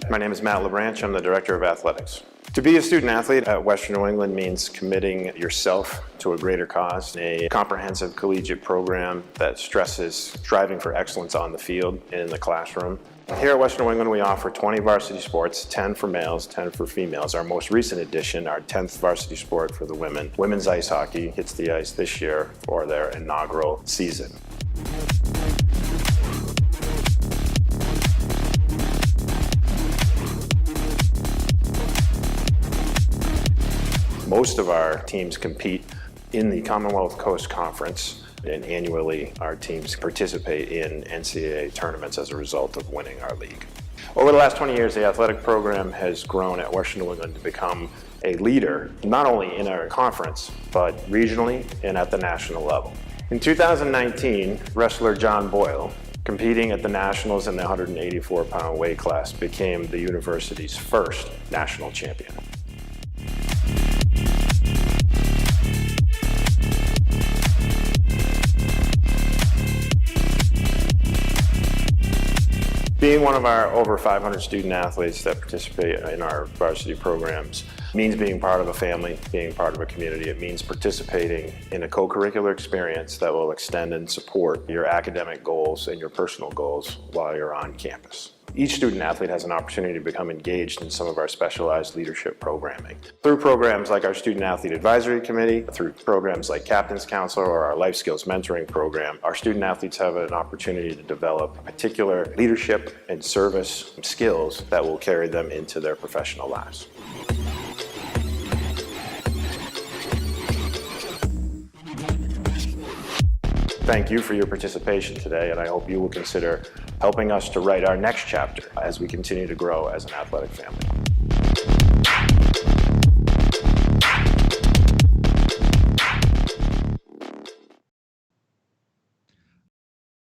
My name is Matt LeBranch. I'm the Director of Athletics. To be a student athlete at Western New England means committing yourself to a greater cause, a comprehensive collegiate program that stresses striving for excellence on the field and in the classroom. Here at Western New England, we offer 20 varsity sports, 10 for males, 10 for females. Our most recent addition, our 10th varsity sport for the women, women's ice hockey, hits the ice this year for their inaugural season. Most of our teams compete in the Commonwealth Coast Conference, and annually our teams participate in NCAA tournaments as a result of winning our league. Over the last 20 years, the athletic program has grown at Western New England to become a leader, not only in our conference, but regionally and at the national level. In 2019, wrestler John Boyle, competing at the Nationals in the 184-pound weight class, became the university's first national champion. Being being one of our over 500 student athletes that participate in our varsity programs means being part of a family, being part of a community. It means participating in a co-curricular experience that will extend and support your academic goals and your personal goals while you're on campus. Each student athlete has an opportunity to become engaged in some of our specialized leadership programming. Through programs like our Student Athlete Advisory Committee, through programs like Captain's Council or our Life Skills Mentoring Program, our student athletes have an opportunity to develop particular leadership and service skills that will carry them into their professional lives. Thank you for your participation today, and I hope you will consider helping us to write our next chapter as we continue to grow as an athletic family.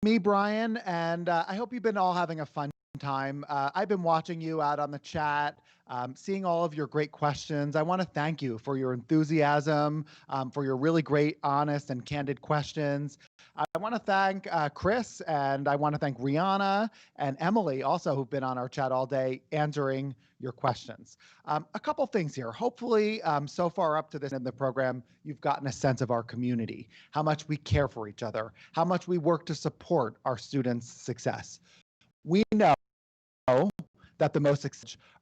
Me, Brian, and I hope you've been all having a fun time. I've been watching you out on the chat, seeing all of your great questions. I want to thank you for your enthusiasm, for your really great, honest, and candid questions. I want to thank Chris, and I want to thank Rihanna and Emily also, who've been on our chat all day answering your questions. A couple things here. Hopefully, so far up to this in the program, you've gotten a sense of our community, how much we care for each other, how much we work to support our students' success. We know that the most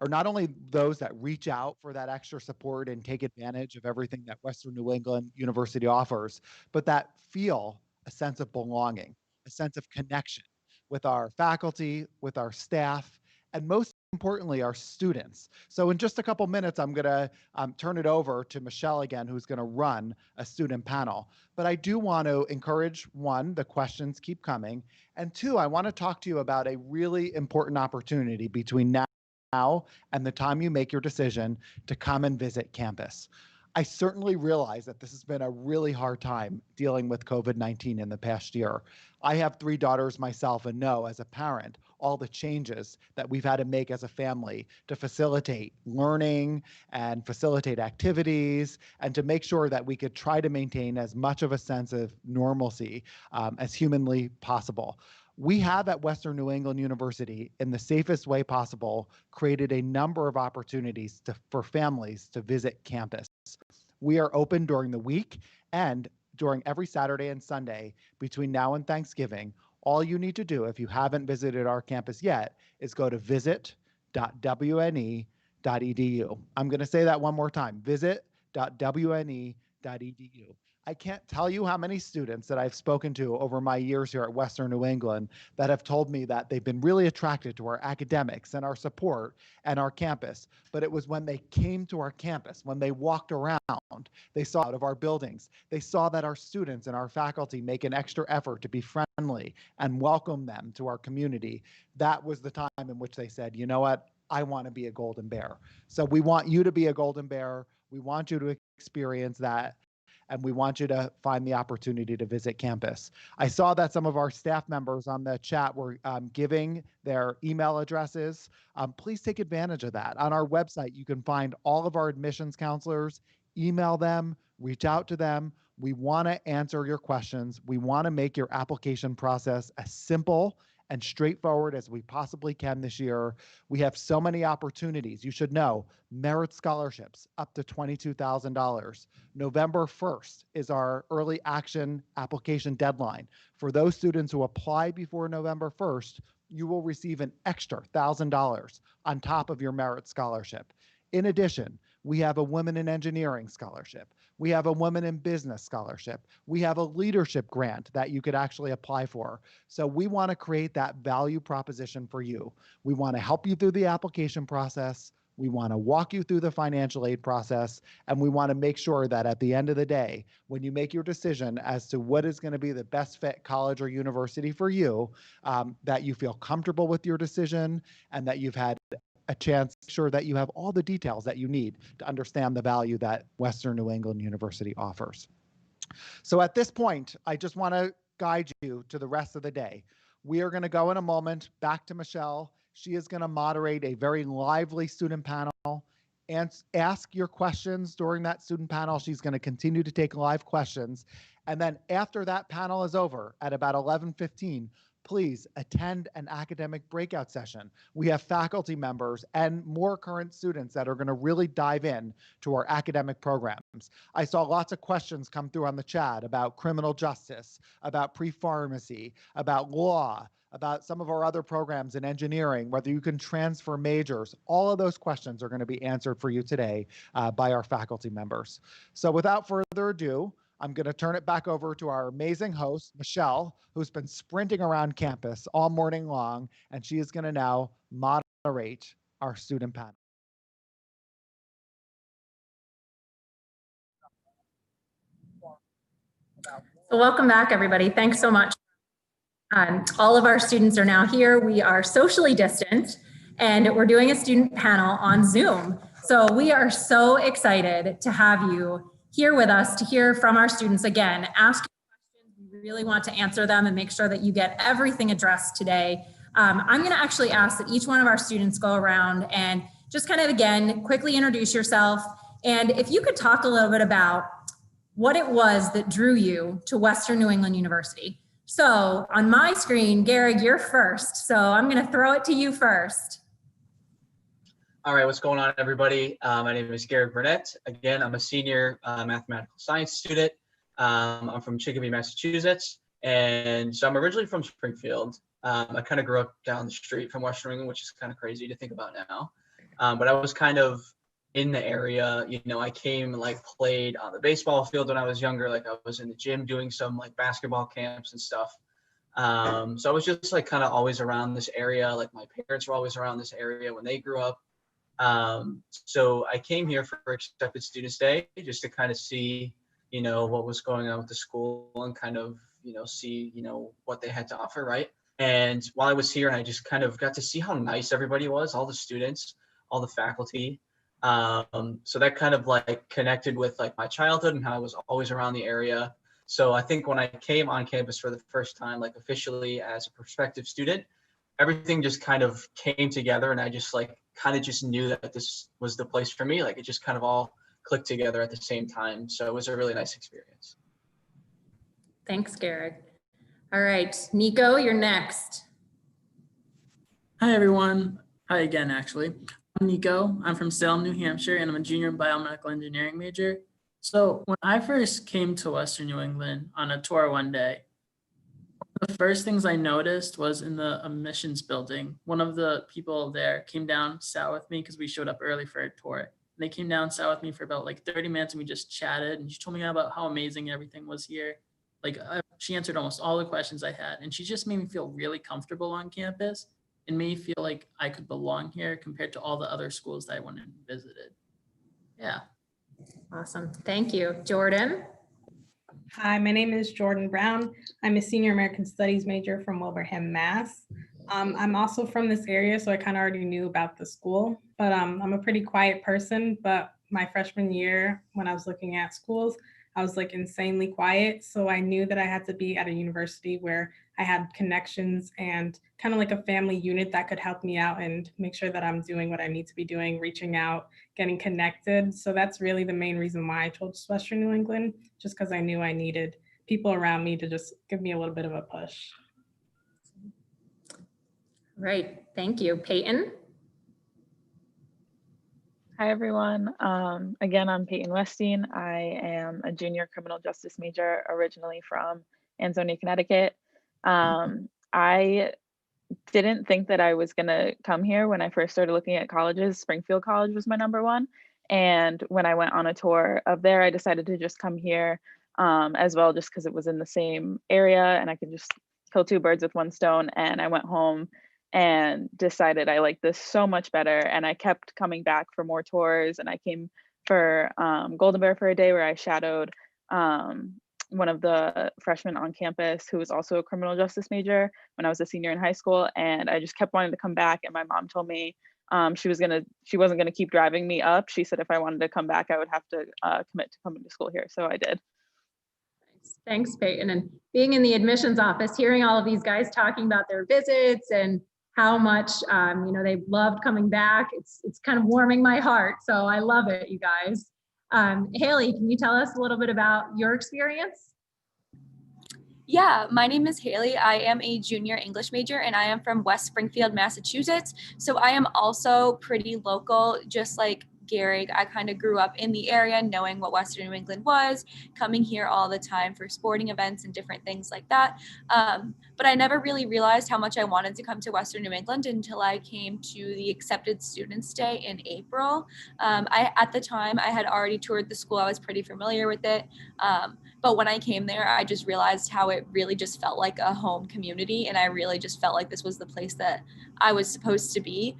are not only those that reach out for that extra support and take advantage of everything that Western New England University offers, but that feel a sense of belonging, a sense of connection with our faculty, with our staff, and most importantly, our students. So in just a couple minutes, I'm gonna turn it over to Michelle again, who's gonna run a student panel. But I do want to encourage, one, the questions keep coming, and two, I wanna talk to you about a really important opportunity between now and the time you make your decision to come and visit campus. I certainly realize that this has been a really hard time dealing with COVID-19 in the past year. I have 3 daughters myself and know as a parent all the changes that we've had to make as a family to facilitate learning and facilitate activities and to make sure that we could try to maintain as much of a sense of normalcy as humanly possible. We have at Western New England University, in the safest way possible, created a number of opportunities for families to visit campus. We are open during the week and during every Saturday and Sunday between now and Thanksgiving. All you need to do, if you haven't visited our campus yet, is go to visit.wne.edu. I'm going to say that one more time, visit.wne.edu. I can't tell you how many students that I've spoken to over my years here at Western New England that have told me that they've been really attracted to our academics and our support and our campus. But it was when they came to our campus, when they walked around, they saw out of our buildings, they saw that our students and our faculty make an extra effort to be friendly and welcome them to our community. That was the time in which they said, you know what, I want to be a Golden Bear. So we want you to be a Golden Bear. We want you to experience that. And we want you to find the opportunity to visit campus. I saw that some of our staff members on the chat were giving their email addresses. Please take advantage of that. On our website, you can find all of our admissions counselors, email them, reach out to them. We want to answer your questions. We want to make your application process as simple and straightforward as we possibly can this year. We have so many opportunities. You should know, merit scholarships up to $22,000. November 1st is our early action application deadline. For those students who apply before November 1st, you will receive an extra $1,000 on top of your merit scholarship. In addition, we have a Women in Engineering scholarship. We have a Women in Business scholarship. We have a leadership grant that you could actually apply for. So we want to create that value proposition for you. We want to help you through the application process. We want to walk you through the financial aid process. And we want to make sure that at the end of the day, when you make your decision as to what is going to be the best fit college or university for you, that you feel comfortable with your decision and that you've had a chance to make sure that you have all the details that you need to understand the value that Western New England University offers. So at this point, I just want to guide you to the rest of the day. We are going to go in a moment back to Michelle. She is going to moderate a very lively student panel and ask your questions during that student panel. She's going to continue to take live questions. And then after that panel is over at about 11:15, please attend an academic breakout session. We have faculty members and more current students that are going to really dive in to our academic programs. I saw lots of questions come through on the chat about criminal justice, about pre-pharmacy, about law, about some of our other programs in engineering, whether you can transfer majors. All of those questions are going to be answered for you today by our faculty members. So without further ado, I'm going to turn it back over to our amazing host, Michelle, who's been sprinting around campus all morning long, and she is going to now moderate our student panel. So welcome back, everybody. Thanks so much. All of our students are now here. We are socially distant, and we're doing a student panel on Zoom. So we are so excited to have you here with us to hear from our students. Again, ask questions. We really want to answer them and make sure that you get everything addressed today. I'm going to actually ask that each one of our students go around and just kind of, again, quickly introduce yourself. And if you could talk a little bit about what it was that drew you to Western New England University. So on my screen, Garrig, you're first. So I'm going to throw it to you first. All right, what's going on, everybody? My name is Garrig Burnett. Again, I'm a senior mathematical science student. I'm from Chicopee, Massachusetts. And so I'm originally from Springfield. I kind of grew up down the street from Western New England, which is kind of crazy to think about now. But I was kind of in the area, you know, I came and like played on the baseball field when I was younger. Like I was in the gym doing some like basketball camps and stuff. So I was just like kind of always around this area. Like my parents were always around this area when they grew up. So I came here for Accepted Students Day just to kind of see, you know, what was going on with the school and kind of, you know, see, you know, what they had to offer, right? And while I was here, I just kind of got to see how nice everybody was, all the students, all the faculty. So that kind of like connected with like my childhood and how I was always around the area. So I think when I came on campus for the first time, like officially as a prospective student, everything just kind of came together and I just like kind of just knew that this was the place for me. Like it just kind of all clicked together at the same time. So it was a really nice experience. Thanks, Garrig. All right, Nico, you're next. Hi, everyone. Hi again, actually. I'm Nico. I'm from Salem, New Hampshire, and I'm a junior biomedical engineering major. So when I first came to Western New England on a tour one day, the first things I noticed was in the admissions building, one of the people there came down, sat with me because we showed up early for a tour. And they came down, sat with me for about like 30 minutes and we just chatted and she told me about how amazing everything was here. Like she answered almost all the questions I had and she just made me feel really comfortable on campus and made me feel like I could belong here compared to all the other schools that I went and visited. Yeah. Awesome. Thank you. Jordan. Hi, my name is Jordan Brown. I'm a senior American Studies major from Wilbraham, Mass. I'm also from this area, so I kind of already knew about the school, but I'm a pretty quiet person, but my freshman year, when I was looking at schools, I was like insanely quiet. So I knew that I had to be at a university where I had connections and kind of like a family unit that could help me out and make sure that I'm doing what I need to be doing, reaching out, getting connected. So that's really the main reason why I chose Western New England, just because I knew I needed people around me to just give me a little bit of a push. Right. Thank you. Peyton. Hi, everyone. Again, I'm Peyton Westeen. I am a junior criminal justice major, originally from Ansonia, Connecticut. I didn't think that I was going to come here when I first started looking at colleges. Springfield College was my number one. And when I went on a tour of there, I decided to just come here as well, just because it was in the same area and I could just kill two birds with one stone. And I went home and decided I liked this so much better. And I kept coming back for more tours. And I came for Golden Bear for a day where I shadowed one of the freshmen on campus who was also a criminal justice major when I was a senior in high school. And I just kept wanting to come back. And my mom told me she wasn't gonna keep driving me up. She said if I wanted to come back, I would have to commit to coming to school here. So I did. Thanks, Peyton. And being in the admissions office, hearing all of these guys talking about their visits and how much they loved coming back, it's kind of warming my heart. So I love it, you guys. Haley, can you tell us a little bit about your experience? Yeah, my name is Haley. I am a junior English major and I am from West Springfield, Massachusetts. So I am also pretty local, just like Gehrig. I kind of grew up in the area knowing what Western New England was, coming here all the time for sporting events and different things like that. But I never really realized how much I wanted to come to Western New England until I came to the Accepted Students Day in April. At the time, I had already toured the school. I was pretty familiar with it. But when I came there, I just realized how it really just felt like a home community. And I really just felt like this was the place that I was supposed to be.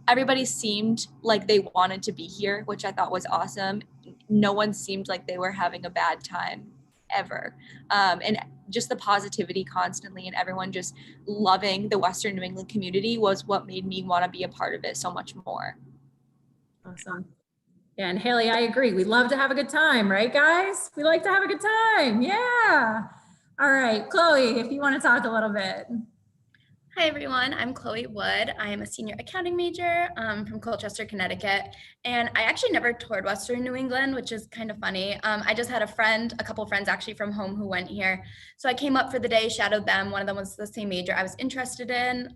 Everybody seemed like they wanted to be here, which I thought was awesome. No one seemed like they were having a bad time ever. And just the positivity constantly and everyone just loving the Western New England community was what made me want to be a part of it so much more. Awesome. Yeah, and Haley, I agree. We love to have a good time, right, guys? We like to have a good time. Yeah. All right, Chloe, if you want to talk a little bit. Hi, everyone. I'm Chloe Wood. I am a senior accounting major from Colchester, Connecticut. And I actually never toured Western New England, which is kind of funny. I just had a couple friends actually from home who went here. So I came up for the day, shadowed them. One of them was the same major I was interested in.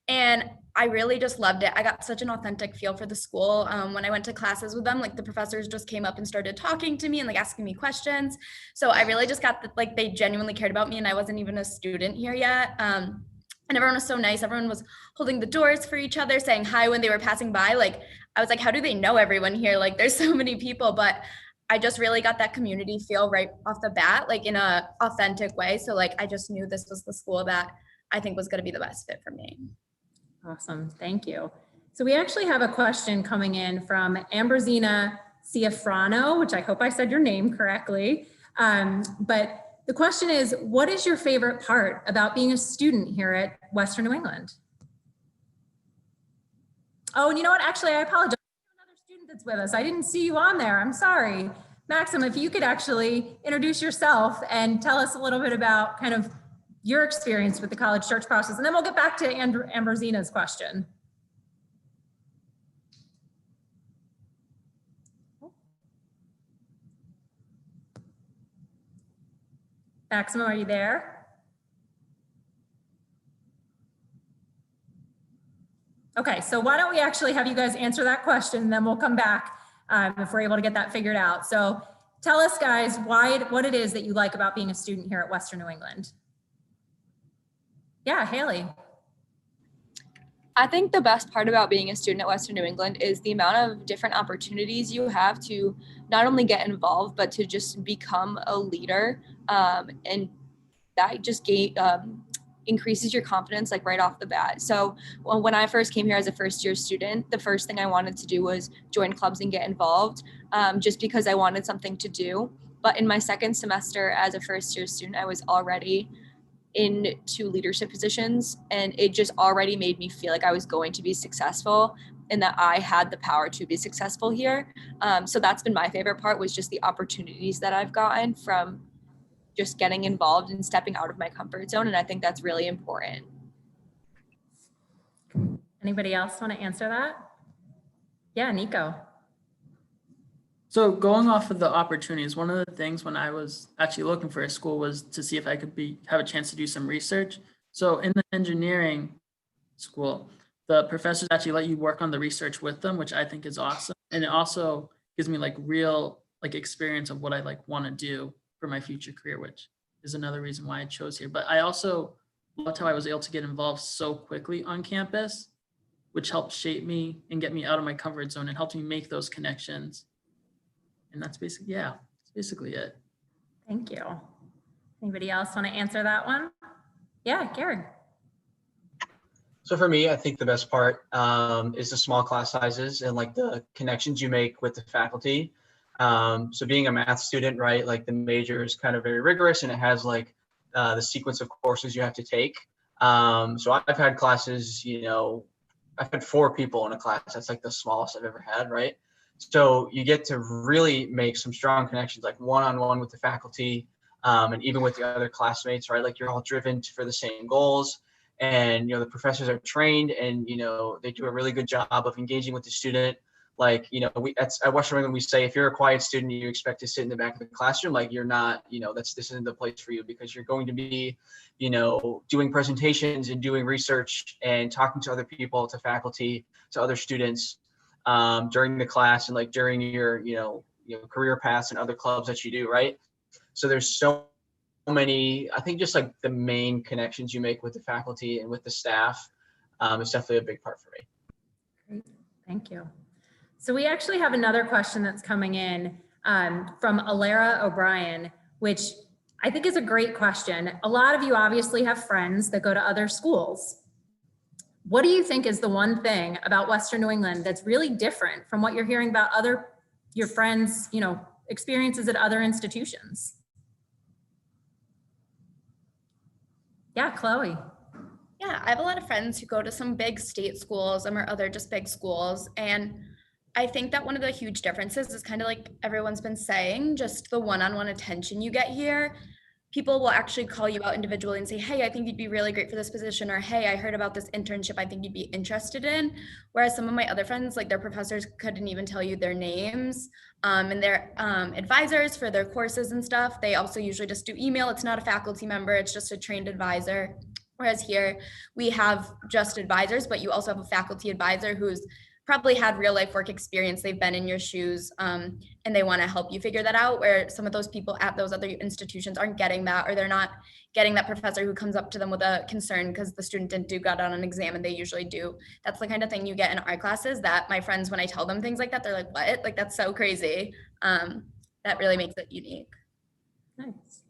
And I really just loved it. I got such an authentic feel for the school. When I went to classes with them, like the professors just came up and started talking to me and like asking me questions. So I really just got like they genuinely cared about me and I wasn't even a student here yet. And everyone was so nice. Everyone was holding the doors for each other, saying hi when they were passing by. Like, I was like, how do they know everyone here? Like, there's so many people, but I just really got that community feel right off the bat, like in a authentic way. So like, I just knew this was the school that I think was going to be the best fit for me. Awesome. Thank you. So we actually have a question coming in from Ambrosina Ciafrano, which I hope I said your name correctly. But the question is, what is your favorite part about being a student here at Western New England? Oh, and you know what? Actually, I apologize. Another student that's with us. I didn't see you on there. I'm sorry. Maxim, if you could actually introduce yourself and tell us a little bit about kind of your experience with the college search process, and then we'll get back to Ambrosina's question. Maxim, are you there? Okay, so why don't we actually have you guys answer that question, and then we'll come back if we're able to get that figured out. So tell us, guys, what it is that you like about being a student here at Western New England. Yeah, Haley. I think the best part about being a student at Western New England is the amount of different opportunities you have to not only get involved, but to just become a leader. And that just increases your confidence like right off the bat. So when I first came here as a first year student, the first thing I wanted to do was join clubs and get involved just because I wanted something to do. But in my second semester as a first year student, I was already into leadership positions and it just already made me feel like I was going to be successful and that I had the power to be successful here. So that's been my favorite part, was just the opportunities that I've gotten from just getting involved and stepping out of my comfort zone. And I think that's really important. Anybody else want to answer that? Yeah, Nico. So going off of the opportunities, one of the things when I was actually looking for a school was to see if I could have a chance to do some research. So in the engineering school, the professors actually let you work on the research with them, which I think is awesome. And it also gives me like real like experience of what I like want to do for my future career, which is another reason why I chose here. But I also loved how I was able to get involved so quickly on campus, which helped shape me and get me out of my comfort zone and helped me make those connections. And that's basically, yeah, that's basically it. Thank you. Anybody else want to answer that one? Yeah, Gehrig. So for me, I think the best part is the small class sizes and like the connections you make with the faculty. So being a math student, right, like the major is kind of very rigorous and it has like the sequence of courses you have to take. So I've had classes, you know, I've had 4 people in a class. That's like the smallest I've ever had, right? So you get to really make some strong connections, like one-on-one with the faculty and even with the other classmates, right? Like you're all driven for the same goals and, you know, the professors are trained and, you know, they do a really good job of engaging with the student, Like, at Western England, we say, if you're a quiet student, you expect to sit in the back of the classroom, like you're not, this isn't the place for you, because you're going to be, doing presentations and doing research and talking to other people, to faculty, to other students during the class, and like during your, career paths and other clubs that you do, right? So there's so many, I think just like the main connections you make with the faculty and with the staff is definitely a big part for me. Great, thank you. So we actually have another question that's coming in from Alara O'Brien, which I think is a great question. A lot of you obviously have friends that go to other schools. What do you think is the one thing about Western New England that's really different from what you're hearing about your friends, experiences at other institutions? Yeah, Chloe. Yeah, I have a lot of friends who go to some big state schools or other just big schools. And I think that one of the huge differences is kind of like everyone's been saying, just the one-on-one attention you get here. People will actually call you out individually and say, hey, I think you'd be really great for this position, or hey, I heard about this internship I think you'd be interested in. Whereas some of my other friends, like their professors couldn't even tell you their names, and their advisors for their courses and stuff. They also usually just do email. It's not a faculty member, it's just a trained advisor. Whereas here we have just advisors, but you also have a faculty advisor who's probably had real life work experience. They've been in your shoes and they want to help you figure that out, where some of those people at those other institutions aren't getting that, or they're not getting that professor who comes up to them with a concern because the student didn't do good on an exam, and they usually do. That's the kind of thing you get in our classes that my friends, when I tell them things like that, they're like, what? Like, that's so crazy. That really makes it unique. Nice.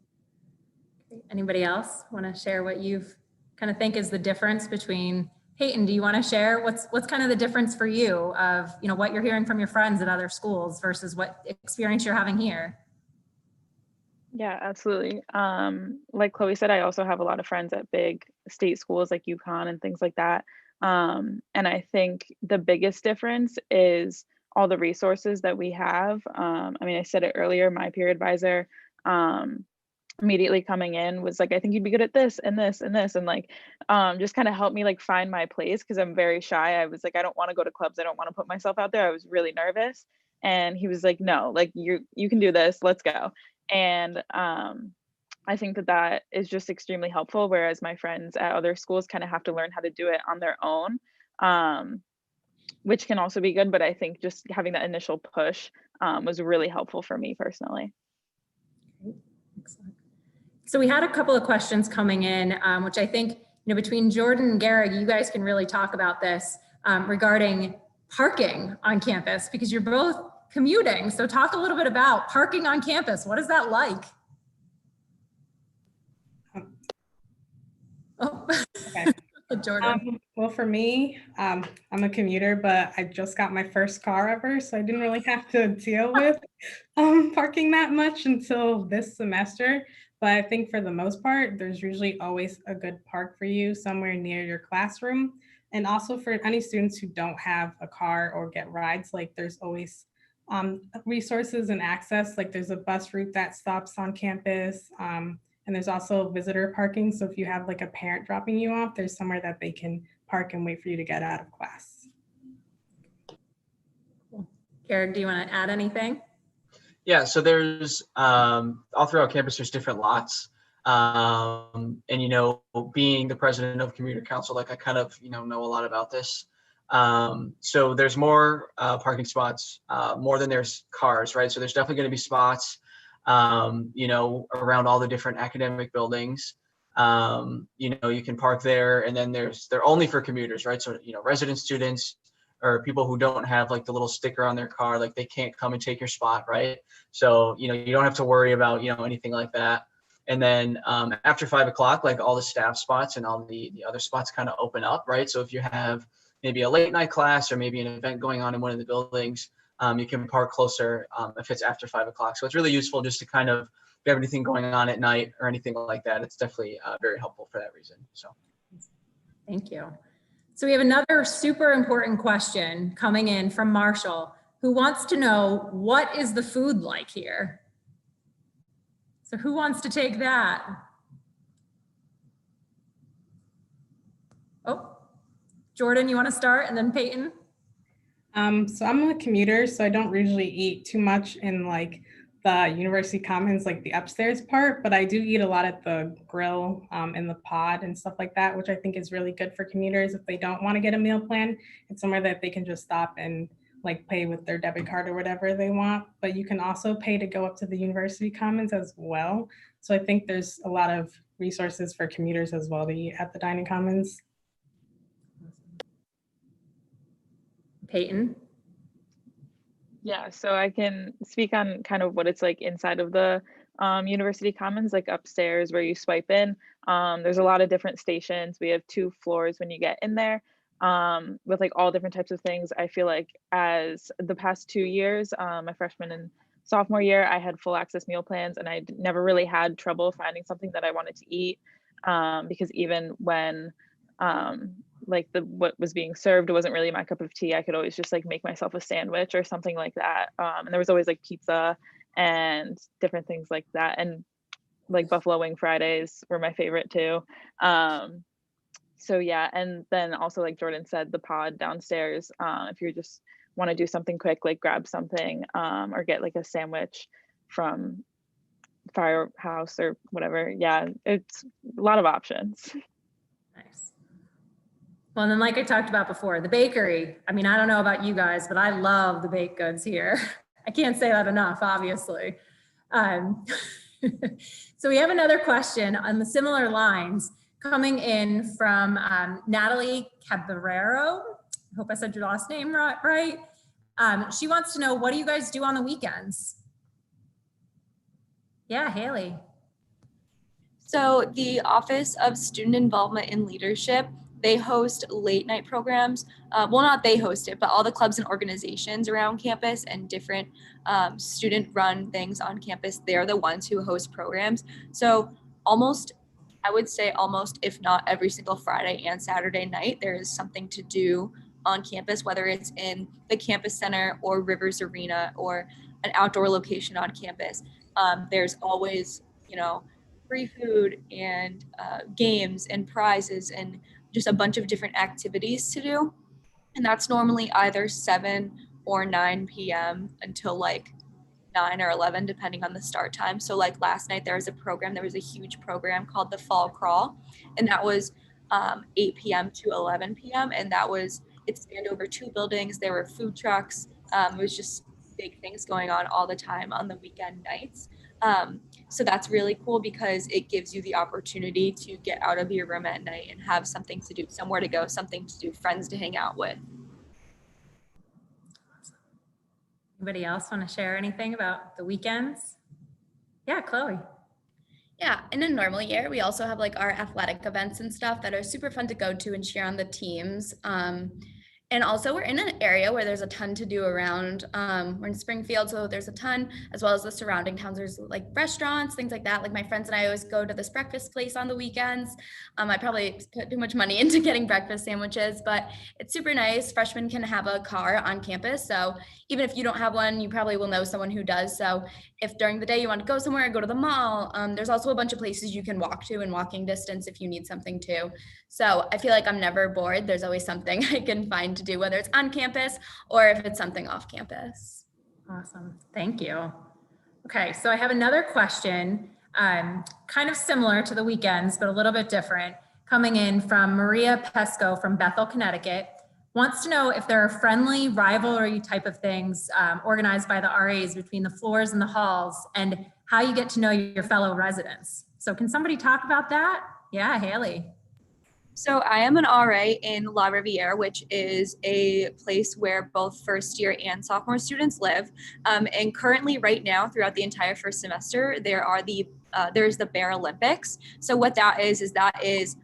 Anybody else want to share what you've kind of think is the difference between, Peyton, do you want to share what's kind of the difference for you of, what you're hearing from your friends at other schools versus what experience you're having here? Yeah, absolutely. Like Chloe said, I also have a lot of friends at big state schools like UConn and things like that. And I think the biggest difference is all the resources that we have. I mean, I said it earlier, my peer advisor, immediately coming in was like, I think you'd be good at this and this and this, and like just kind of helped me like find my place, because I'm very shy. I was like, I don't want to go to clubs, I don't want to put myself out there. I was really nervous, and he was like, no, like you can do this, let's go. And I think that is just extremely helpful, whereas my friends at other schools kind of have to learn how to do it on their own, which can also be good, but I think just having that initial push was really helpful for me personally. Excellent. So we had a couple of questions coming in, which I think, between Jordan and Garrick, you guys can really talk about this regarding parking on campus, because you're both commuting. So talk a little bit about parking on campus. What is that like? Oh, okay. Jordan. Well, for me, I'm a commuter, but I just got my first car ever, so I didn't really have to deal with parking that much until this semester. But I think for the most part, there's usually always a good park for you somewhere near your classroom. And also for any students who don't have a car or get rides, like there's always resources and access. Like there's a bus route that stops on campus. And there's also visitor parking. So if you have like a parent dropping you off, there's somewhere that they can park and wait for you to get out of class. Garrick, do you want to add anything? Yeah, so there's all throughout campus, there's different lots. And, being the president of commuter council, like I kind of, know a lot about this. So there's more parking spots, more than there's cars, right? So there's definitely going to be spots, around all the different academic buildings. You can park there, and then they're only for commuters, right? So, resident students or people who don't have like the little sticker on their car, like they can't come and take your spot, right? So, you don't have to worry about, anything like that. And then after 5 o'clock, like all the staff spots and all the other spots kind of open up, right? So if you have maybe a late night class or maybe an event going on in one of the buildings, you can park closer if it's after 5 o'clock. So it's really useful just to kind of get everything going on at night or anything like that. It's definitely very helpful for that reason. So thank you. So we have another super important question coming in from Marshall, who wants to know, what is the food like here? So who wants to take that? Oh, Jordan, you want to start, and then Peyton? So I'm a commuter, so I don't usually eat too much in like the University Commons, like the upstairs part, but I do eat a lot at the grill in the pod and stuff like that, which I think is really good for commuters if they don't want to get a meal plan. It's somewhere that they can just stop and like pay with their debit card or whatever they want. But you can also pay to go up to the University Commons as well. So I think there's a lot of resources for commuters as well to eat at the dining commons. Peyton? Yeah, so I can speak on kind of what it's like inside of the University Commons, like upstairs where you swipe in. There's a lot of different stations. We have 2 floors when you get in there with like all different types of things. I feel like as the past 2 years, my freshman and sophomore year, I had full access meal plans and I never really had trouble finding something that I wanted to eat because even when like what was being served wasn't really my cup of tea, I could always just like make myself a sandwich or something like that. And there was always like pizza and different things like that. And like Buffalo Wing Fridays were my favorite too. So yeah, and then also like Jordan said, the pod downstairs, if you just want to do something quick, like grab something or get like a sandwich from Firehouse or whatever. Yeah, it's a lot of options. Nice. Well, and then like I talked about before, the bakery. I mean, I don't know about you guys, but I love the baked goods here. I can't say that enough, obviously. So we have another question on the similar lines coming in from Natalie Caballero. I hope I said your last name right. She wants to know, what do you guys do on the weekends? Yeah, Haley. So the Office of Student Involvement and Leadership, they host late night programs. Well, not they host it, but all the clubs and organizations around campus and different student run things on campus, they're the ones who host programs. So I would say almost, if not every single Friday and Saturday night, there is something to do on campus, whether it's in the campus center or Rivers Arena or an outdoor location on campus. There's always, free food and games and prizes and just a bunch of different activities to do. And that's normally either 7 or 9 p.m. until like 9 or 11, depending on the start time. So like last night, there was a huge program called the Fall Crawl, and that was 8 p.m. to 11 p.m. And it spanned over 2 buildings. There were food trucks. It was just big things going on all the time on the weekend nights. So that's really cool because it gives you the opportunity to get out of your room at night and have something to do, somewhere to go, something to do, friends to hang out with. Anybody else want to share anything about the weekends? Yeah, Chloe. Yeah, in a normal year, we also have like our athletic events and stuff that are super fun to go to and cheer on the teams. And also we're in an area where there's a ton to do around. We're in Springfield, so there's a ton, as well as the surrounding towns. There's like restaurants, things like that. Like my friends and I always go to this breakfast place on the weekends. I probably put too much money into getting breakfast sandwiches, but it's super nice. Freshmen can have a car on campus. So even if you don't have one, you probably will know someone who does. So if during the day you want to go somewhere, go to the mall, there's also a bunch of places you can walk to in walking distance if you need something too. So I feel like I'm never bored. There's always something I can find to do, whether it's on campus or if it's something off campus. Awesome. Thank you. Okay, so I have another question, kind of similar to the weekends, but a little bit different, coming in from Maria Pesco from Bethel, Connecticut. Wants to know if there are friendly rivalry type of things organized by the RAs between the floors and the halls and how you get to know your fellow residents. So can somebody talk about that? Yeah, Haley. So I am an RA in La Riviere, which is a place where both first year and sophomore students live. And currently right now, throughout the entire first semester, there's the Bear Olympics. So what that is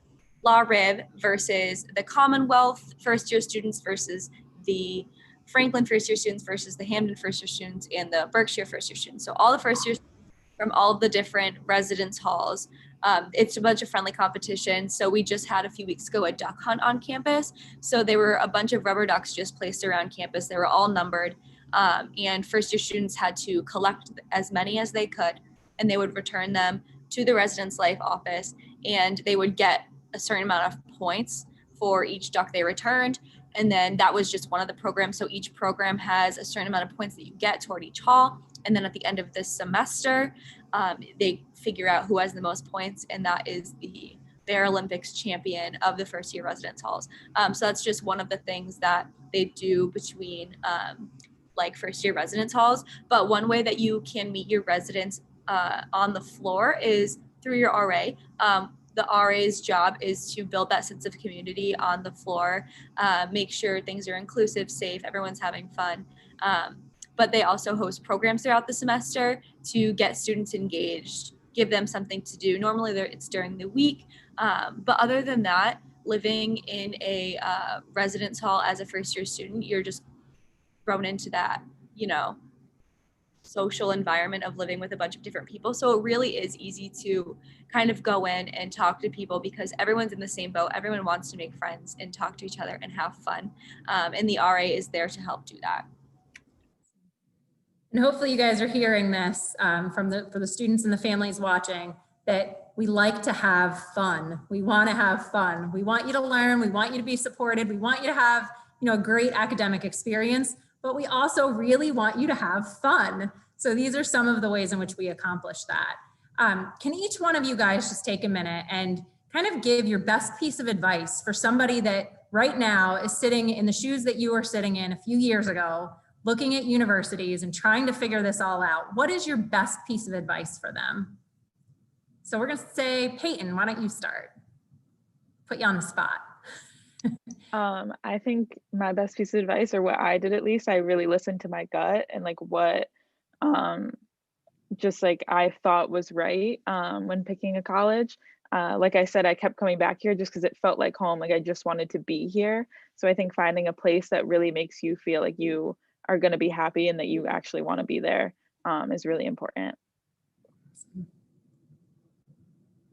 La Riv versus the Commonwealth first year students versus the Franklin first year students versus the Hamden first year students and the Berkshire first year students. So all the first years from all of the different residence halls. It's a bunch of friendly competition. So we just had a few weeks ago a duck hunt on campus. So there were a bunch of rubber ducks just placed around campus. They were all numbered. And first year students had to collect as many as they could, and they would return them to the residence life office, and they would get a certain amount of points for each duck they returned. And then that was just one of the programs. So each program has a certain amount of points that you get toward each hall. And then at the end of this semester, they figure out who has the most points, and that is the Paralympics champion of the first year residence halls. So that's just one of the things that they do between like first year residence halls. But one way that you can meet your residents on the floor is through your RA. The RA's job is to build that sense of community on the floor, make sure things are inclusive, safe, everyone's having fun. But they also host programs throughout the semester to get students engaged, give them something to do. Normally it's during the week, but other than that, living in a residence hall as a first year student, you're just thrown into that, you know, social environment of living with a bunch of different people. So it really is easy to kind of go in and talk to people because everyone's in the same boat. Everyone wants to make friends and talk to each other and have fun. And the RA is there to help do that. And hopefully you guys are hearing this for the students and the families watching, that we like to have fun. We want to have fun. We want you to learn. We want you to be supported. We want you to have, you know, a great academic experience, but we also really want you to have fun. So these are some of the ways in which we accomplish that. Can each one of you guys just take a minute and kind of give your best piece of advice for somebody that right now is sitting in the shoes that you were sitting in a few years ago, looking at universities and trying to figure this all out? What is your best piece of advice for them? So we're gonna say, Peyton, why don't you start? Put you on the spot. I think my best piece of advice, or what I did at least, I really listened to my gut and like what just like I thought was right when picking a college. Like I said, I kept coming back here just because it felt like home, like I just wanted to be here. So I think finding a place that really makes you feel like you are going to be happy and that you actually want to be there is really important.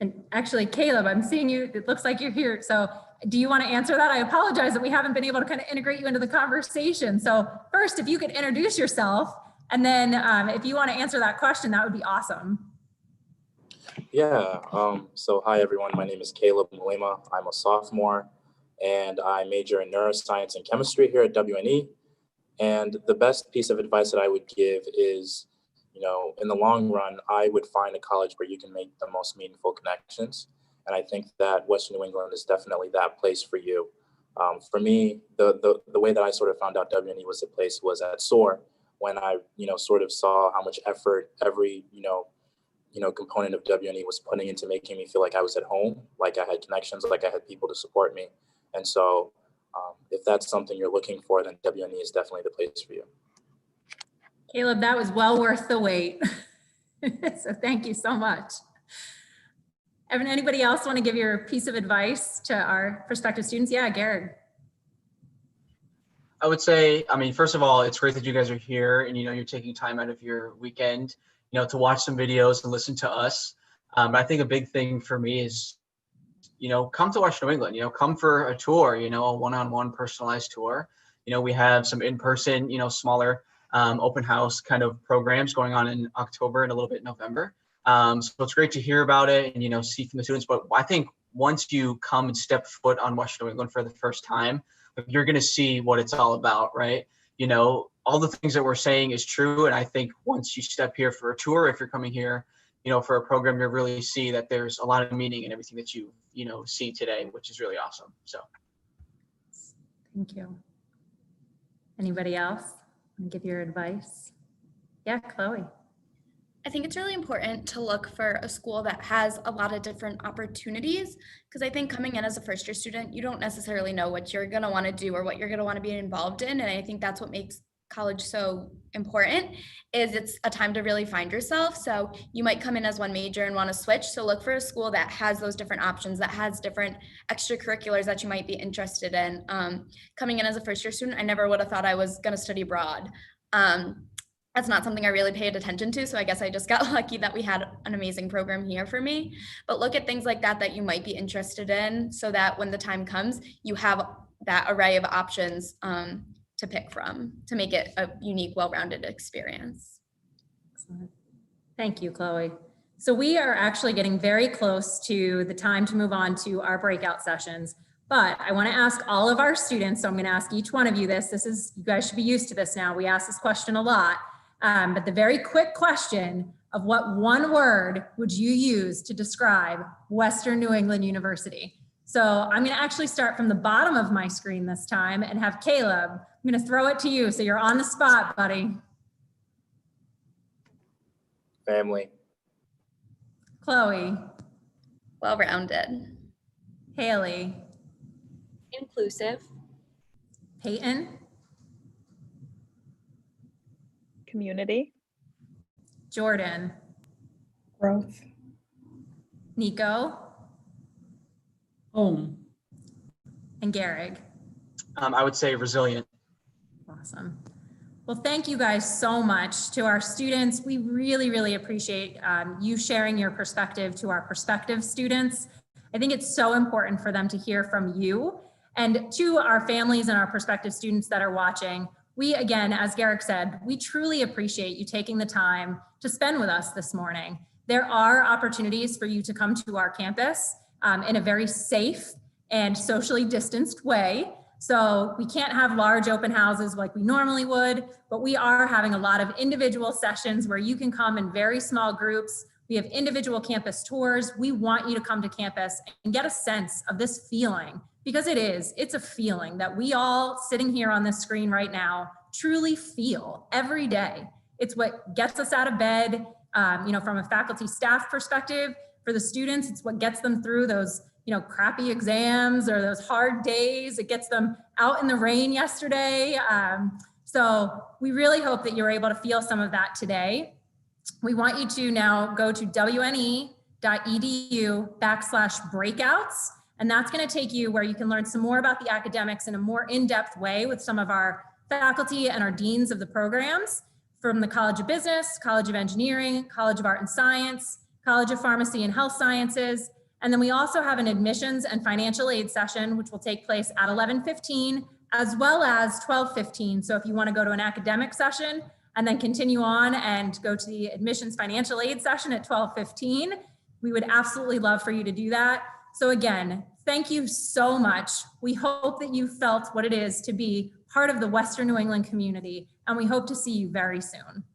And actually, Caleb, I'm seeing you, it looks like you're here. So do you want to answer that? I apologize that we haven't been able to kind of integrate you into the conversation. So first, if you could introduce yourself, and then if you want to answer that question, that would be awesome. Yeah, so hi everyone, my name is Caleb Mulema. I'm a sophomore and I major in neuroscience and chemistry here at WNE. And the best piece of advice that I would give is, you know, in the long run, I would find a college where you can make the most meaningful connections. And I think that Western New England is definitely that place for you. For me, the way that I sort of found out WNE was a place was at SOAR, when I, you know, sort of saw how much effort every, you know, component of WNE was putting into making me feel like I was at home, like I had connections, like I had people to support me. And so if that's something you're looking for, then WNE is definitely the place for you. Caleb, that was well worth the wait. So thank you so much. Evan, anybody else want to give your piece of advice to our prospective students? Yeah, Garrett. I would say, I mean, first of all, it's great that you guys are here and, you know, you're taking time out of your weekend, you know, to watch some videos and listen to us. I think a big thing for me is, you know, come to Western New England, you know, come for a tour, you know, a one-on-one personalized tour. You know, we have some in-person, you know, smaller open house kind of programs going on in October and a little bit in November. So it's great to hear about it and, you know, see from the students. But I think once you come and step foot on Western New England for the first time, you're going to see what it's all about, right? You know, all the things that we're saying is true. And I think once you step here for a tour, if you're coming here, you know, for a program, you'll really see that there's a lot of meaning in everything that you know, see today, which is really awesome. So. Thank you. Anybody else want to give your advice? Yeah, Chloe. I think it's really important to look for a school that has a lot of different opportunities, because I think coming in as a first year student, you don't necessarily know what you're going to want to do or what you're going to want to be involved in. And I think that's what makes college so important, is it's a time to really find yourself. So you might come in as one major and want to switch. So look for a school that has those different options, that has different extracurriculars that you might be interested in. Coming in as a first year student, I never would have thought I was going to study abroad. That's not something I really paid attention to. So I guess I just got lucky that we had an amazing program here for me. But look at things like that that you might be interested in, so that when the time comes, you have that array of options to pick from to make it a unique, well-rounded experience. Excellent. Thank you, Chloe. So we are actually getting very close to the time to move on to our breakout sessions. But I want to ask all of our students, so I'm going to ask each one of you this. You guys should be used to this now. We ask this question a lot. But the very quick question of what one word would you use to describe Western New England University? So I'm going to actually start from the bottom of my screen this time and have Caleb. I'm going to throw it to you. So you're on the spot, buddy. Family. Chloe. Well-rounded. Haley. Inclusive. Peyton. Community. Jordan. Growth. Nico. Home. And Garrig. I would say resilient. Awesome. Well, thank you guys so much to our students. We really, really appreciate you sharing your perspective to our prospective students. I think it's so important for them to hear from you. And to our families and our prospective students that are watching, we, again, as Garrick said, we truly appreciate you taking the time to spend with us this morning. There are opportunities for you to come to our campus in a very safe and socially distanced way. So we can't have large open houses like we normally would, but we are having a lot of individual sessions where you can come in very small groups. We have individual campus tours. We want you to come to campus and get a sense of this feeling, because it's a feeling that we all sitting here on this screen right now truly feel every day. It's what gets us out of bed, from a faculty staff perspective. For the students, it's what gets them through those crappy exams or those hard days. It gets them out in the rain yesterday. So we really hope that you're able to feel some of that today. We want you to now go to wne.edu/breakouts. And that's going to take you where you can learn some more about the academics in a more in-depth way with some of our faculty and our deans of the programs from the College of Business, College of Engineering, College of Art and Science, College of Pharmacy and Health Sciences. And then we also have an admissions and financial aid session, which will take place at 11:15 as well as 12:15. So if you want to go to an academic session and then continue on and go to the admissions financial aid session at 12:15, we would absolutely love for you to do that. So again, thank you so much. We hope that you felt what it is to be part of the Western New England community, and we hope to see you very soon.